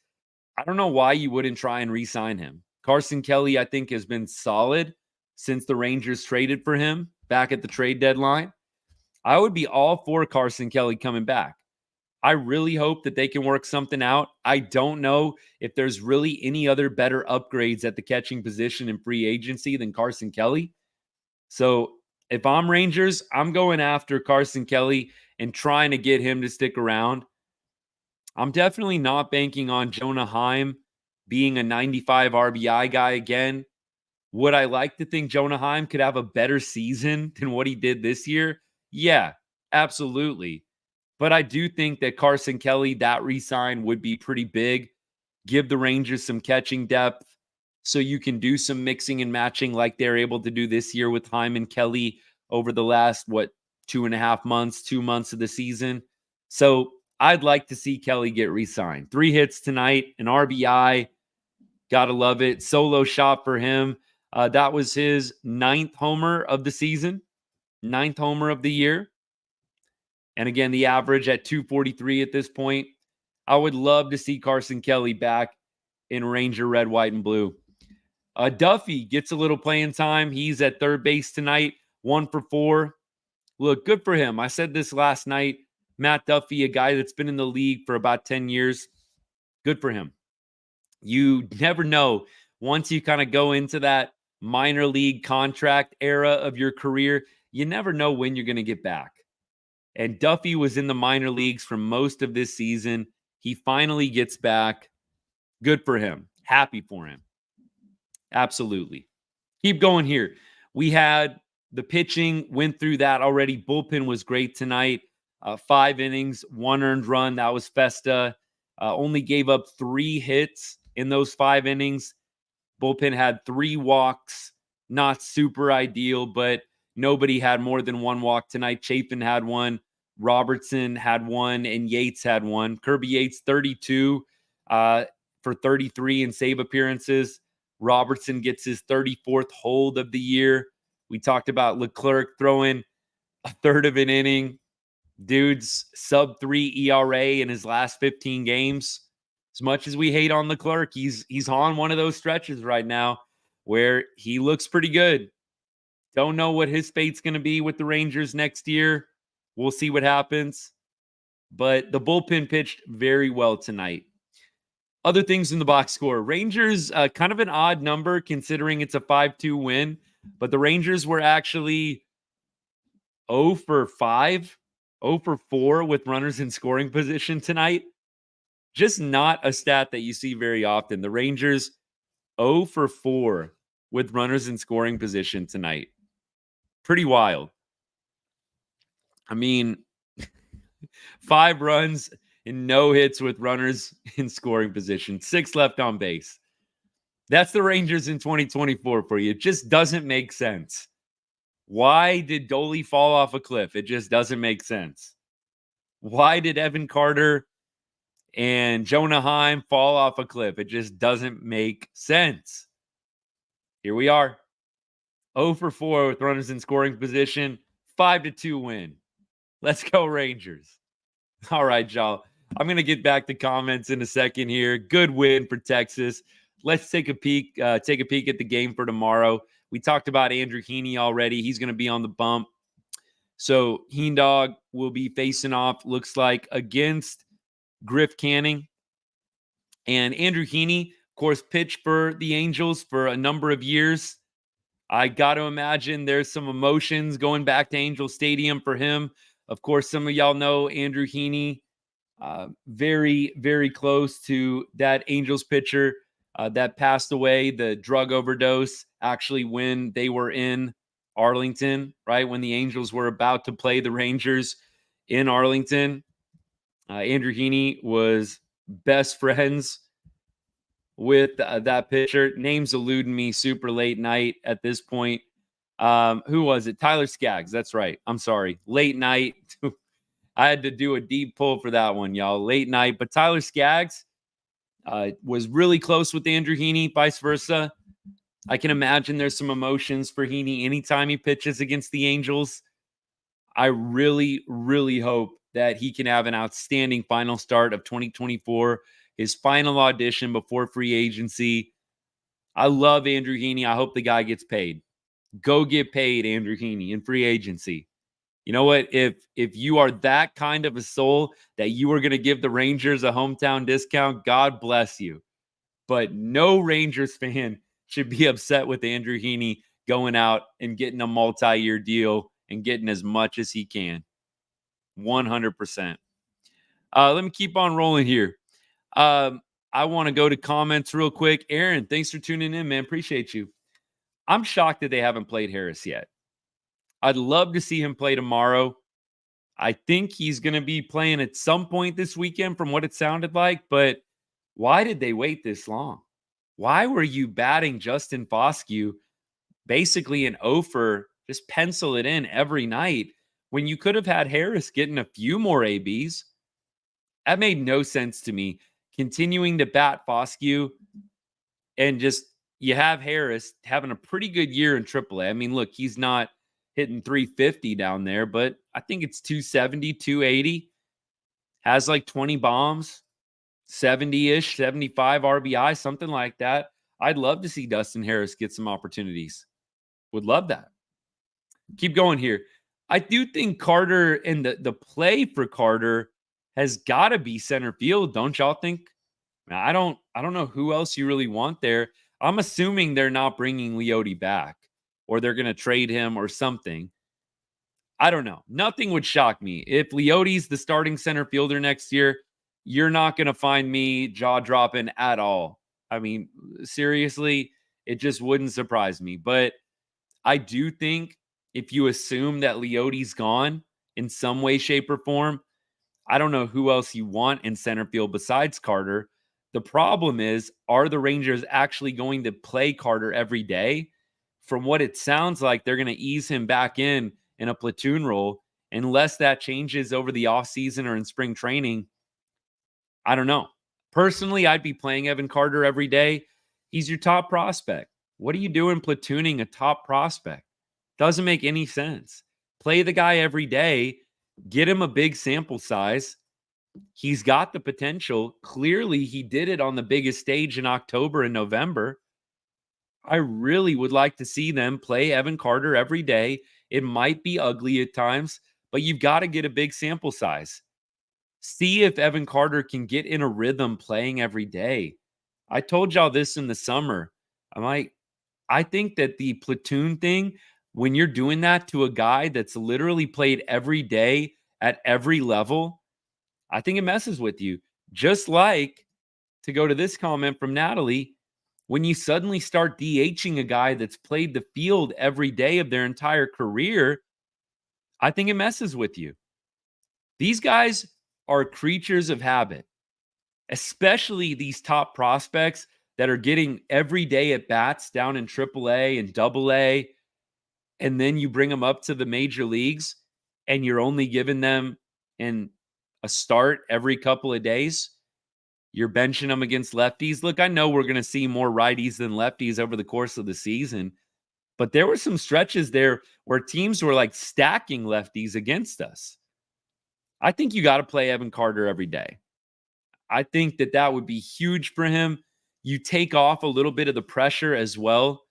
I don't know why you wouldn't try and re-sign him. Carson Kelly, I think, has been solid since the Rangers traded for him back at the trade deadline. I would be all for Carson Kelly coming back. I really hope that they can work something out. I don't know if there's really any other better upgrades at the catching position in free agency than Carson Kelly. So if I'm Rangers, I'm going after Carson Kelly and trying to get him to stick around. I'm definitely not banking on Jonah Heim being a 95 RBI guy again. Would I like to think Jonah Heim could have a better season than what he did this year? Yeah, absolutely. But I do think that Carson Kelly, that re-sign would be pretty big. Give the Rangers some catching depth so you can do some mixing and matching like they're able to do this year with Heim and Kelly over the last, 2.5 months, 2 months of the season. So I'd like to see Kelly get re-signed. 3 hits tonight, an RBI. Gotta love it. Solo shot for him. That was his 9th homer of the season, 9th homer of the year. And again, the average at 243 at this point. I would love to see Carson Kelly back in Ranger red, white, and blue. Duffy gets a little playing time. He's at third base tonight, 1 for 4. Look, good for him. I said this last night. Matt Duffy, a guy that's been in the league for about 10 years. Good for him. You never know. Once you kind of go into that minor league contract era of your career, you never know when you're going to get back. And Duffy was in the minor leagues for most of this season. He finally gets back. Good for him. Happy for him. Absolutely. Keep going here. We had the pitching, went through that already. Bullpen was great tonight. 5 innings, 1 earned run. That was Festa. Only gave up 3 hits in those 5 innings. Bullpen had 3 walks. Not super ideal, but nobody had more than 1 walk tonight. Chapin had 1. Robertson had one, and Yates had one. Kirby Yates, 32 for 33 in save appearances. Robertson gets his 34th hold of the year. We talked about Leclerc throwing a third of an inning. Dude's sub-3 ERA in his last 15 games. As much as we hate on Leclerc, he's on one of those stretches right now where he looks pretty good. Don't know what his fate's going to be with the Rangers next year. We'll see what happens. But the bullpen pitched very well tonight. Other things in the box score. Rangers, kind of an odd number considering it's a 5-2 win. But the Rangers were actually 0 for 5, 0 for 4 with runners in scoring position tonight. Just not a stat that you see very often. The Rangers 0 for 4 with runners in scoring position tonight. Pretty wild. I mean, 5 runs and no hits with runners in scoring position. 6 left on base. That's the Rangers in 2024 for you. It just doesn't make sense. Why did Doli fall off a cliff? It just doesn't make sense. Why did Evan Carter and Jonah Heim fall off a cliff? It just doesn't make sense. Here we are. 0 for 4 with runners in scoring position. 5-2 win. Let's go Rangers. All right, y'all. I'm going to get back to comments in a second here. Good win for Texas. Let's take a peek at the game for tomorrow. We talked about Andrew Heaney already. He's going to be on the bump. So Heendog will be facing off, looks like, against Griff Canning. And Andrew Heaney, of course, pitched for the Angels for a number of years. I got to imagine there's some emotions going back to Angel Stadium for him. Of course, some of y'all know Andrew Heaney, very, very close to that Angels pitcher that passed away, the drug overdose, actually when they were in Arlington, right? When the Angels were about to play the Rangers in Arlington. Andrew Heaney was best friends with that pitcher. Name's eluding me, super late night at this point. Who was it? Tyler Skaggs. That's right. I'm sorry. Late night. I had to do a deep pull for that one, y'all. Late night. But Tyler Skaggs was really close with Andrew Heaney, vice versa. I can imagine there's some emotions for Heaney anytime he pitches against the Angels. I really, really hope that he can have an outstanding final start of 2024, his final audition before free agency. I love Andrew Heaney. I hope the guy gets paid. Go get paid, Andrew Heaney, in free agency. You know what? If you are that kind of a soul that you are going to give the Rangers a hometown discount, God bless you. But no Rangers fan should be upset with Andrew Heaney going out and getting a multi-year deal and getting as much as he can. 100%. Let me keep on rolling here. I want to go to comments real quick. Aaron, thanks for tuning in, man. Appreciate you. I'm shocked that they haven't played Harris yet. I'd love to see him play tomorrow. I think he's going to be playing at some point this weekend from what it sounded like, but why did they wait this long? Why were you batting Justin Foscue basically an offer, just pencil it in every night when you could have had Harris getting a few more ABs? That made no sense to me. Continuing to bat Foscue and just you have Harris having a pretty good year in AAA. I mean, look, he's not hitting 350 down there, but I think it's 270, 280. Has like 20 bombs, 70-ish, 75 RBI, something like that. I'd love to see Dustin Harris get some opportunities. Would love that. Keep going here. I do think Carter and the play for Carter has got to be center field, don't y'all think? I don't know who else you really want there. I'm assuming they're not bringing Leote back or they're going to trade him or something. I don't know. Nothing would shock me. If Leote's the starting center fielder next year, you're not going to find me jaw-dropping at all. I mean, seriously, it just wouldn't surprise me. But I do think if you assume that Leote's gone in some way, shape, or form, I don't know who else you want in center field besides Carter. The problem is, are the Rangers actually going to play Carter every day? From what it sounds like, they're going to ease him back in a platoon role. unless that changes over the offseason or in spring training, I don't know. Personally, I'd be playing Evan Carter every day. He's your top prospect. What are you doing platooning a top prospect? Doesn't make any sense. Play the guy every day. Get him a big sample size. He's got the potential. Clearly, he did it on the biggest stage in October and November. I really would like to see them play Evan Carter every day. It might be ugly at times, but you've got to get a big sample size. See if Evan Carter can get in a rhythm playing every day. I told y'all this in the summer. I think that the platoon thing, when you're doing that to a guy that's literally played every day at every level, I think it messes with you. Just like, to go to this comment from Natalie, when you suddenly start DHing a guy that's played the field every day of their entire career, I think it messes with you. These guys are creatures of habit, especially these top prospects that are getting every day at bats down in AAA and AA. And then you bring them up to the major leagues and you're only giving them a start every couple of days. You're benching them against lefties. Look, I know we're going to see more righties than lefties over the course of the season, but there were some stretches there where teams were like stacking lefties against us. I think you got to play Evan Carter every day. I think that would be huge for him. You take off a little bit of the pressure as well,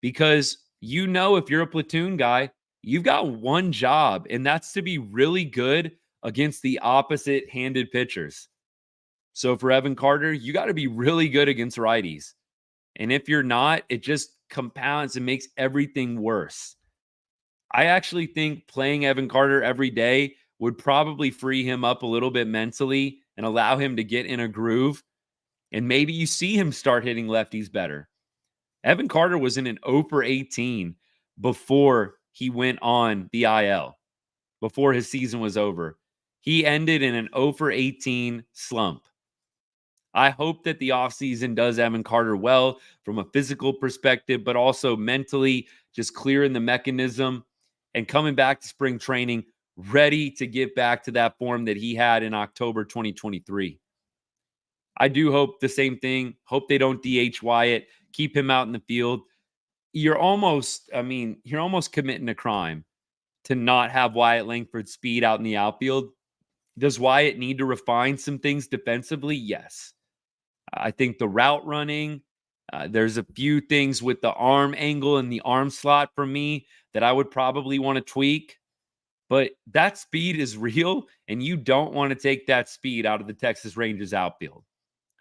because if you're a platoon guy, you've got one job, and that's to be really good against the opposite-handed pitchers. So for Evan Carter, you got to be really good against righties. And if you're not, it just compounds and makes everything worse. I actually think playing Evan Carter every day would probably free him up a little bit mentally and allow him to get in a groove. And maybe you see him start hitting lefties better. Evan Carter was in an 0 for 18 before he went on the IL, before his season was over. He ended in an 0 for 18 slump. I hope that the offseason does Evan Carter well from a physical perspective, but also mentally, just clearing the mechanism and coming back to spring training ready to get back to that form that he had in October 2023. I do hope the same thing. Hope they don't DH Wyatt, keep him out in the field. You're almost committing a crime to not have Wyatt Langford speed out in the outfield. Does Wyatt need to refine some things defensively? Yes. I think the route running, there's a few things with the arm angle and the arm slot for me that I would probably want to tweak. But that speed is real, and you don't want to take that speed out of the Texas Rangers outfield.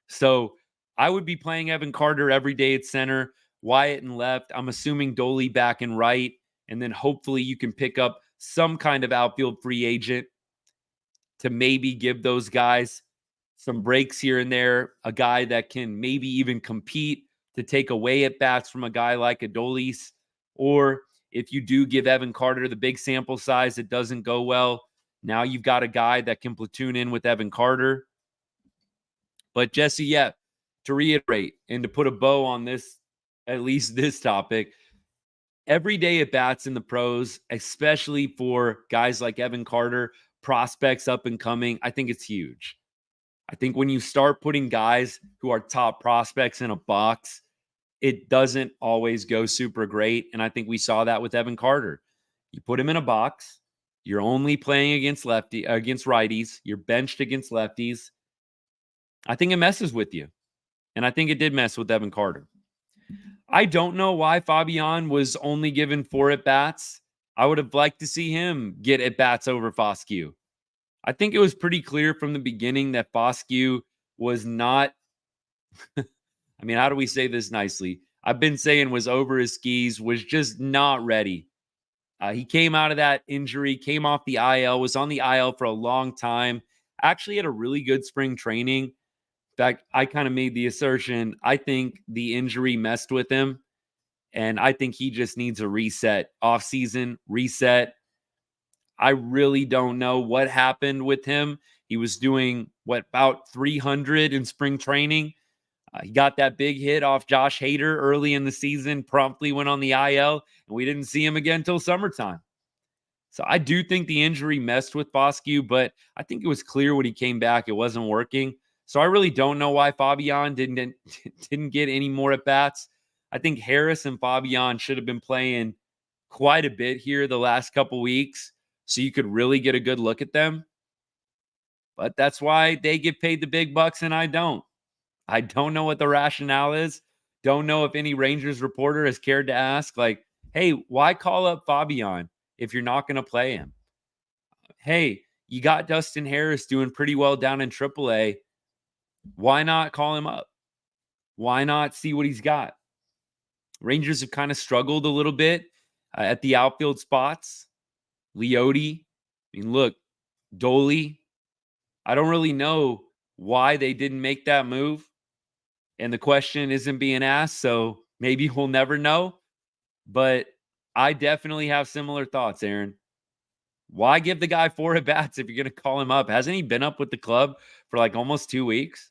So I would be playing Evan Carter every day at center, Wyatt in left. I'm assuming Doli back in right. And then hopefully you can pick up some kind of outfield free agent to maybe give those guys some breaks here and there, a guy that can maybe even compete to take away at bats from a guy like Adolis. Or if you do give Evan Carter the big sample size, it doesn't go well. Now you've got a guy that can platoon in with Evan Carter. But Jesse, to reiterate and to put a bow on this, at least this topic, every day at bats in the pros, especially for guys like Evan Carter, prospects up and coming, I think it's huge. I think when you start putting guys who are top prospects in a box, it doesn't always go super great. And I think we saw that with Evan Carter. You put him in a box, you're only playing against righties, you're benched against lefties. I think it messes with you. And I think it did mess with Evan Carter. I don't know why Fabian was only given 4 at-bats. I would have liked to see him get at-bats over Foscue. I think it was pretty clear from the beginning that Foscue was not, how do we say this nicely? I've been saying was over his skis, was just not ready. He came out of that injury, came off the IL, was on the IL for a long time, actually had a really good spring training. In fact, I kind of made the assertion, I think the injury messed with him, and I think he just needs a reset, off-season reset. I really don't know what happened with him. He was doing, about 300 in spring training. He got that big hit off Josh Hader early in the season, promptly went on the IL, and we didn't see him again until summertime. So I do think the injury messed with Bosque, but I think it was clear when he came back it wasn't working. So I really don't know why Fabian didn't get any more at bats. I think Harris and Fabian should have been playing quite a bit here the last couple weeks, so you could really get a good look at them. But that's why they get paid the big bucks and I don't. I don't know what the rationale is. Don't know if any Rangers reporter has cared to ask, like, hey, why call up Fabian if you're not going to play him? Hey, you got Dustin Harris doing pretty well down in AAA. Why not call him up? Why not see what he's got? Rangers have kind of struggled a little bit at the outfield spots. Leote, I mean, look, Doli. I don't really know why they didn't make that move. And the question isn't being asked, so maybe we'll never know. But I definitely have similar thoughts, Aaron. Why give the guy 4 at-bats if you're going to call him up? Hasn't he been up with the club for like almost 2 weeks?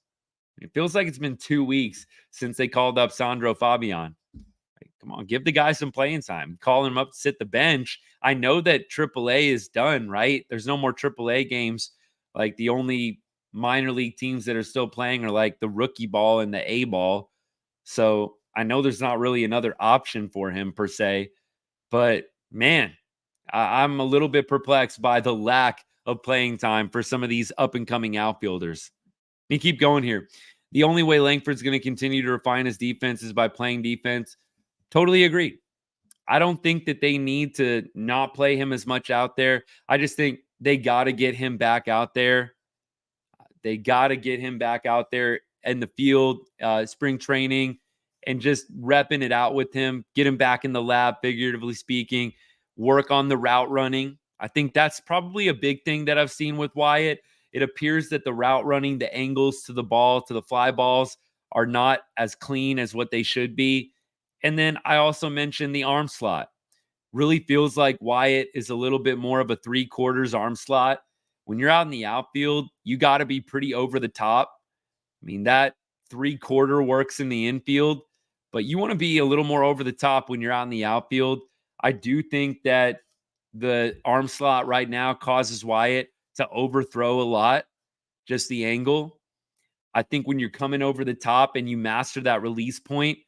It feels like it's been 2 weeks since they called up Sandro Fabian. Like, come on, give the guy some playing time. Call him up to sit the bench. I know that AAA is done, right? There's no more AAA games. Like the only minor league teams that are still playing are like the rookie ball and the A ball. So I know there's not really another option for him per se. But man, I'm a little bit perplexed by the lack of playing time for some of these up-and-coming outfielders. Let me keep going here. The only way Langford's going to continue to refine his defense is by playing defense. Totally agreed. I don't think that they need to not play him as much out there. I just think they got to get him back out there. They got to get him back out there in the field, spring training, and just repping it out with him. Get him back in the lab, figuratively speaking. Work on the route running. I think that's probably a big thing that I've seen with Wyatt. It appears that the route running, the angles to the ball, to the fly balls are not as clean as what they should be. And then I also mentioned the arm slot. Really feels like Wyatt is a little bit more of a 3/4 arm slot. When you're out in the outfield, you got to be pretty over the top. I mean, that 3/4 works in the infield, but you want to be a little more over the top when you're out in the outfield. I do think that the arm slot right now causes Wyatt to overthrow a lot, just the angle. I think when you're coming over the top and you master that release point,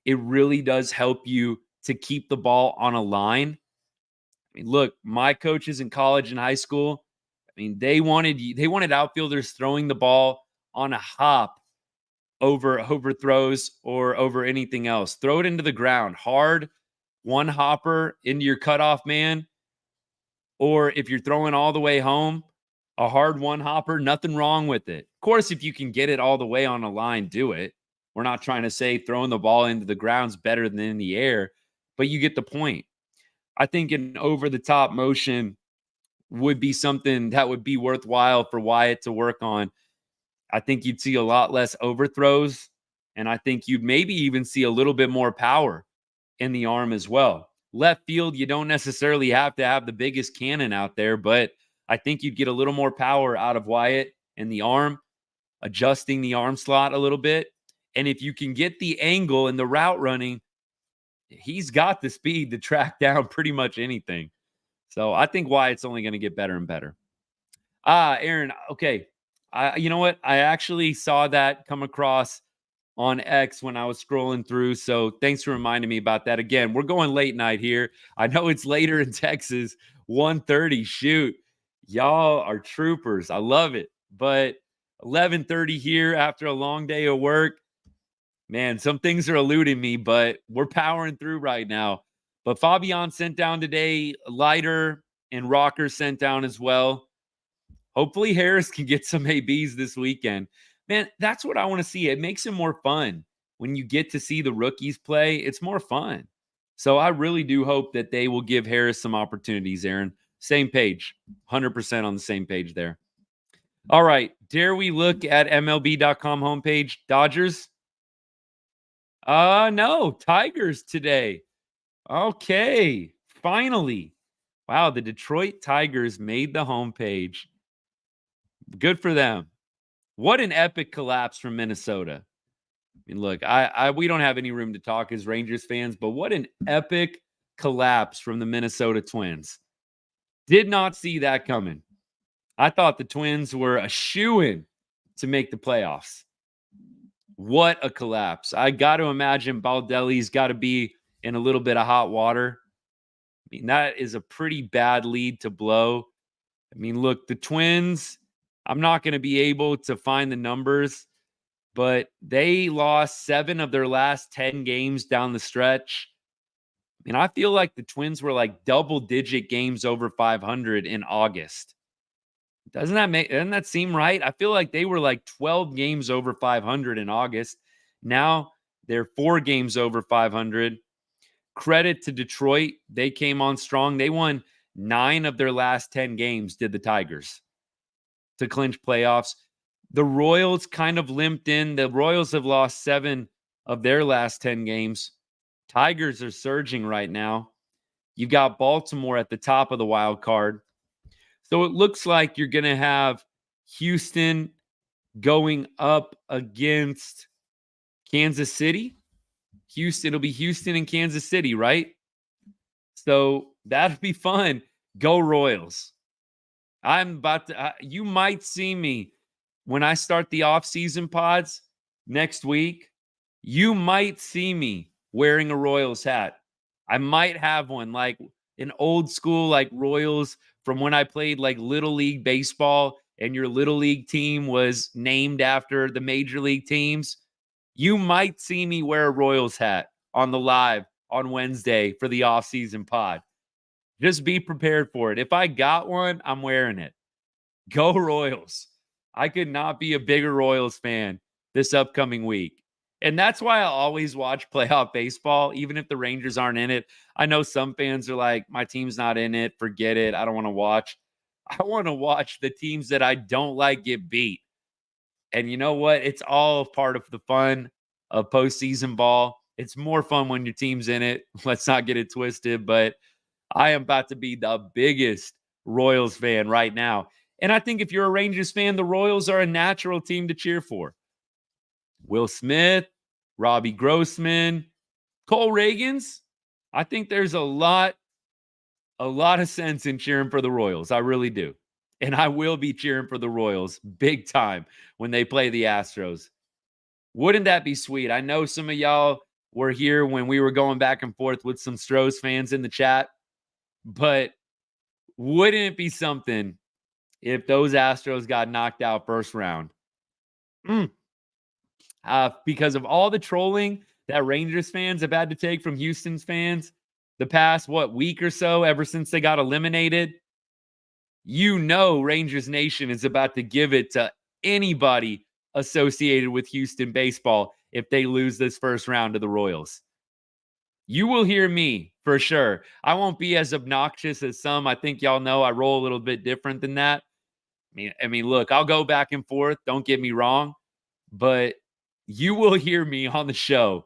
it really does help you to keep the ball on a line. I mean, look, my coaches in college and high school, I mean, they wanted outfielders throwing the ball on a hop over overthrows or over anything else. Throw it into the ground hard, one hopper into your cutoff man. Or if you're throwing all the way home, a hard one hopper, nothing wrong with it. Of course, if you can get it all the way on a line, do it. We're not trying to say throwing the ball into the ground's better than in the air, but you get the point. I think an over-the-top motion would be something that would be worthwhile for Wyatt to work on. I think you'd see a lot less overthrows, and I think you'd maybe even see a little bit more power in the arm as well. Left field, you don't necessarily have to have the biggest cannon out there, but I think you'd get a little more power out of Wyatt in the arm, adjusting the arm slot a little bit. And if you can get the angle and the route running, he's got the speed to track down pretty much anything. So I think Wyatt's only going to get better and better. Aaron, okay. You know what? I actually saw that come across on X when I was scrolling through. So thanks for reminding me about that. Again, we're going late night here. I know it's later in Texas, 1:30. Shoot. Y'all are troopers. I love it. But 11:30 here after a long day of work. Man, some things are eluding me, but we're powering through right now. But Fabian sent down today, Lighter and Rocker sent down as well. Hopefully Harris can get some ABs this weekend. Man, that's what I want to see. It makes it more fun. When you get to see the rookies play, it's more fun. So I really do hope that they will give Harris some opportunities, Aaron. Same page, 100% on the same page there. All right, dare we look at MLB.com homepage? Dodgers? No, Tigers today. Okay, finally. Wow, the Detroit Tigers made the homepage. Good for them. What an epic collapse from Minnesota. I mean, look, we don't have any room to talk as Rangers fans, but what an epic collapse from the Minnesota Twins. Did not see that coming. I thought the Twins were a shoo-in to make the playoffs. What a collapse. I got to imagine Baldelli's got to be in a little bit of hot water. I mean, that is a pretty bad lead to blow. I mean, look, the Twins, I'm not going to be able to find the numbers, but they lost 7 of their last 10 games down the stretch. I mean, I feel like the Twins were like double-digit games over 500 in August. Doesn't that seem right? I feel like they were like 12 games over 500 in August. Now they're 4 games over 500. Credit to Detroit. They came on strong. They won 9 of their last 10 games, did the Tigers, to clinch playoffs. The Royals kind of limped in. The Royals have lost 7 of their last 10 games. Tigers are surging right now. You've got Baltimore at the top of the wild card. So it looks like you're going to have Houston going up against Kansas City. It'll be Houston and Kansas City, right? So that'd be fun. Go Royals. I'm about to, you might see me when I start the off-season pods next week. You might see me wearing a Royals hat. I might have one, like an old school, like Royals from when I played like Little League baseball and your Little League team was named after the major league teams. You might see me wear a Royals hat on the live on Wednesday for the off-season pod. Just be prepared for it. If I got one, I'm wearing it. Go Royals. I could not be a bigger Royals fan this upcoming week. And that's why I always watch playoff baseball, even if the Rangers aren't in it. I know some fans are like, my team's not in it. Forget it. I don't want to watch. I want to watch the teams that I don't like get beat. And you know what? It's all part of the fun of postseason ball. It's more fun when your team's in it. Let's not get it twisted. But I am about to be the biggest Royals fan right now. And I think if you're a Rangers fan, the Royals are a natural team to cheer for. Will Smith, Robbie Grossman, Cole Reagans. I think there's a lot of sense in cheering for the Royals. I really do. And I will be cheering for the Royals big time when they play the Astros. Wouldn't that be sweet? I know some of y'all were here when we were going back and forth with some Stros fans in the chat, but wouldn't it be something if those Astros got knocked out first round? Because of all the trolling that Rangers fans have had to take from Houston's fans the past, week or so, ever since they got eliminated, Rangers Nation is about to give it to anybody associated with Houston baseball if they lose this first round to the Royals. You will hear me for sure. I won't be as obnoxious as some. I think y'all know I roll a little bit different than that. I mean, look, I'll go back and forth. Don't get me wrong. But you will hear me on the show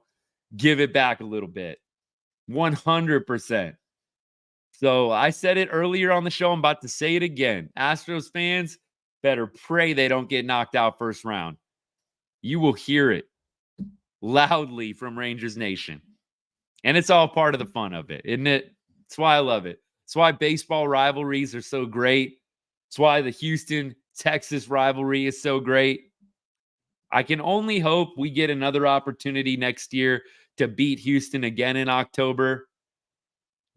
give it back a little bit. 100%. So I said it earlier on the show. I'm about to say it again. Astros fans better pray they don't get knocked out first round. You will hear it loudly from Rangers Nation. And it's all part of the fun of it, isn't it? That's why I love it. That's why baseball rivalries are so great. That's why the Houston-Texas rivalry is so great. I can only hope we get another opportunity next year to beat Houston again in October,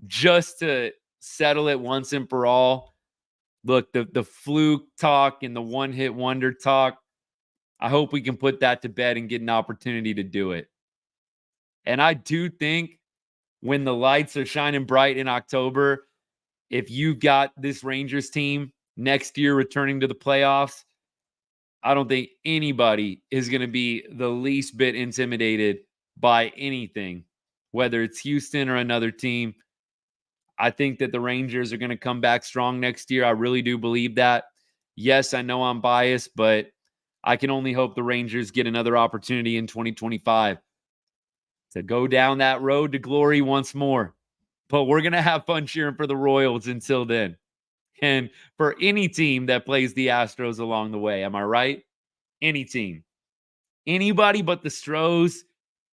just to settle it once and for all. Look, the fluke talk and the one-hit wonder talk, I hope we can put that to bed and get an opportunity to do it. And I do think when the lights are shining bright in October, if you've got this Rangers team next year returning to the playoffs, I don't think anybody is going to be the least bit intimidated by anything, whether it's Houston or another team. I think that the Rangers are going to come back strong next year. I really do believe that. Yes, I know I'm biased, but I can only hope the Rangers get another opportunity in 2025 to go down that road to glory once more. But we're going to have fun cheering for the Royals until then. And for any team that plays the Astros along the way. Am I right? Any team. Anybody but the Stros.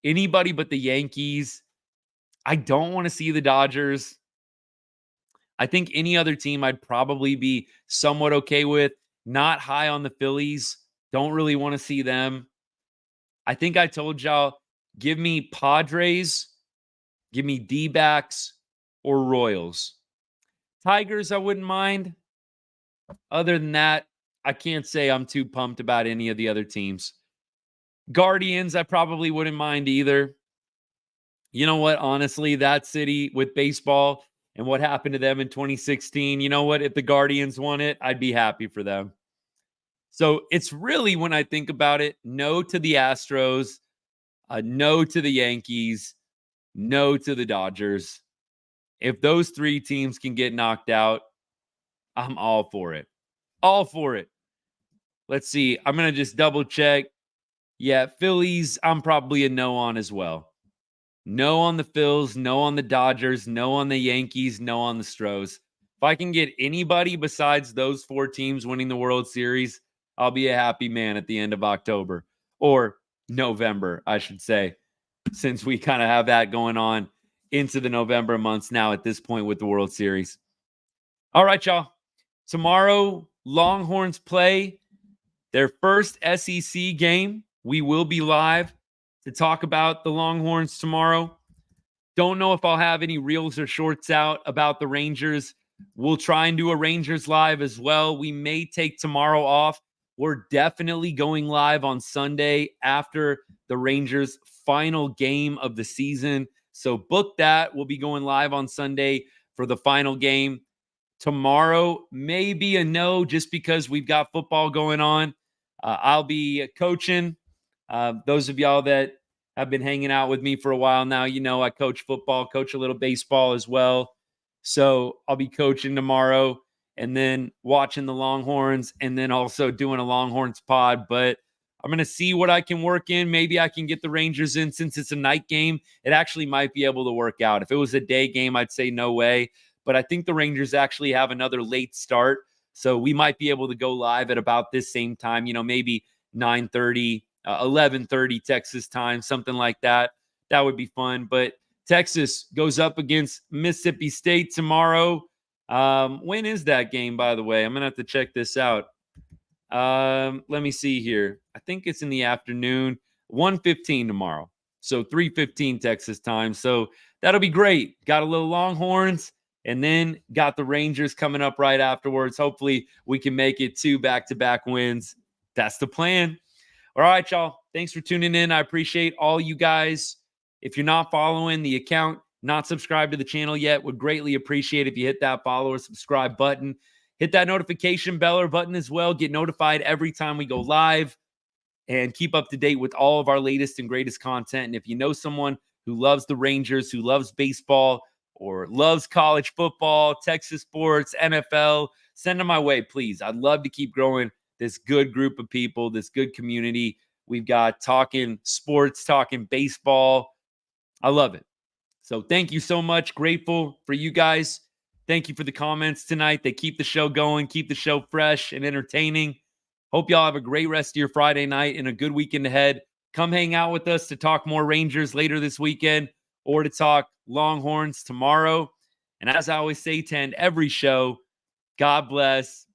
Anybody but the Yankees. I don't want to see the Dodgers. I think any other team I'd probably be somewhat okay with. Not high on the Phillies. Don't really want to see them. I think I told y'all, give me Padres, give me D-backs, or Royals. Tigers, I wouldn't mind. Other than that, I can't say I'm too pumped about any of the other teams. Guardians, I probably wouldn't mind either. You know what? Honestly, that city with baseball and what happened to them in 2016, you know what? If the Guardians won it, I'd be happy for them. So it's really, when I think about it, no to the Astros, no to the Yankees, no to the Dodgers. If those three teams can get knocked out, I'm all for it. All for it. Let's see. I'm going to just double check. Yeah, Phillies, I'm probably a no on as well. No on the Phils, no on the Dodgers, no on the Yankees, no on the Stros. If I can get anybody besides those four teams winning the World Series, I'll be a happy man at the end of October or November, I should say, since we kind of have that going on into the November months now at this point with the World Series. All right, y'all. Tomorrow, Longhorns play their first SEC game. We will be live to talk about the Longhorns tomorrow. Don't know if I'll have any reels or shorts out about the Rangers. We'll try and do a Rangers live as well. We may take tomorrow off. We're definitely going live on Sunday after the Rangers' final game of the season. So book that. We'll be going live on Sunday for the final game. Tomorrow may be a no just because we've got football going on. I'll be coaching. Those of y'all that have been hanging out with me for a while now, you know I coach football, coach a little baseball as well. So I'll be coaching tomorrow and then watching the Longhorns and then also doing a Longhorns pod. But I'm going to see what I can work in. Maybe I can get the Rangers in since it's a night game. It actually might be able to work out. If it was a day game, I'd say no way. But I think the Rangers actually have another late start. So we might be able to go live at about this same time, maybe 9:30, 11:30 Texas time, something like that. That would be fun. But Texas goes up against Mississippi State tomorrow. When is that game, by the way? I'm going to have to check this out. Let me see here. I think it's in the afternoon, 1:15 tomorrow. So 3:15 Texas time. So that'll be great. Got a little Longhorns and then got the Rangers coming up right afterwards. Hopefully we can make it 2 back-to-back wins. That's the plan. All right, y'all. Thanks for tuning in. I appreciate all you guys. If you're not following the account, not subscribed to the channel yet, would greatly appreciate if you hit that follow or subscribe button. Hit that notification bell or button as well. Get notified every time we go live and keep up to date with all of our latest and greatest content. And if you know someone who loves the Rangers, who loves baseball or loves college football, Texas sports, NFL, send them my way, please. I'd love to keep growing this good group of people, this good community. We've got talking sports, talking baseball. I love it. So thank you so much. Grateful for you guys. Thank you for the comments tonight. They keep the show going, keep the show fresh and entertaining. Hope y'all have a great rest of your Friday night and a good weekend ahead. Come hang out with us to talk more Rangers later this weekend or to talk Longhorns tomorrow. And as I always say to end every show, God bless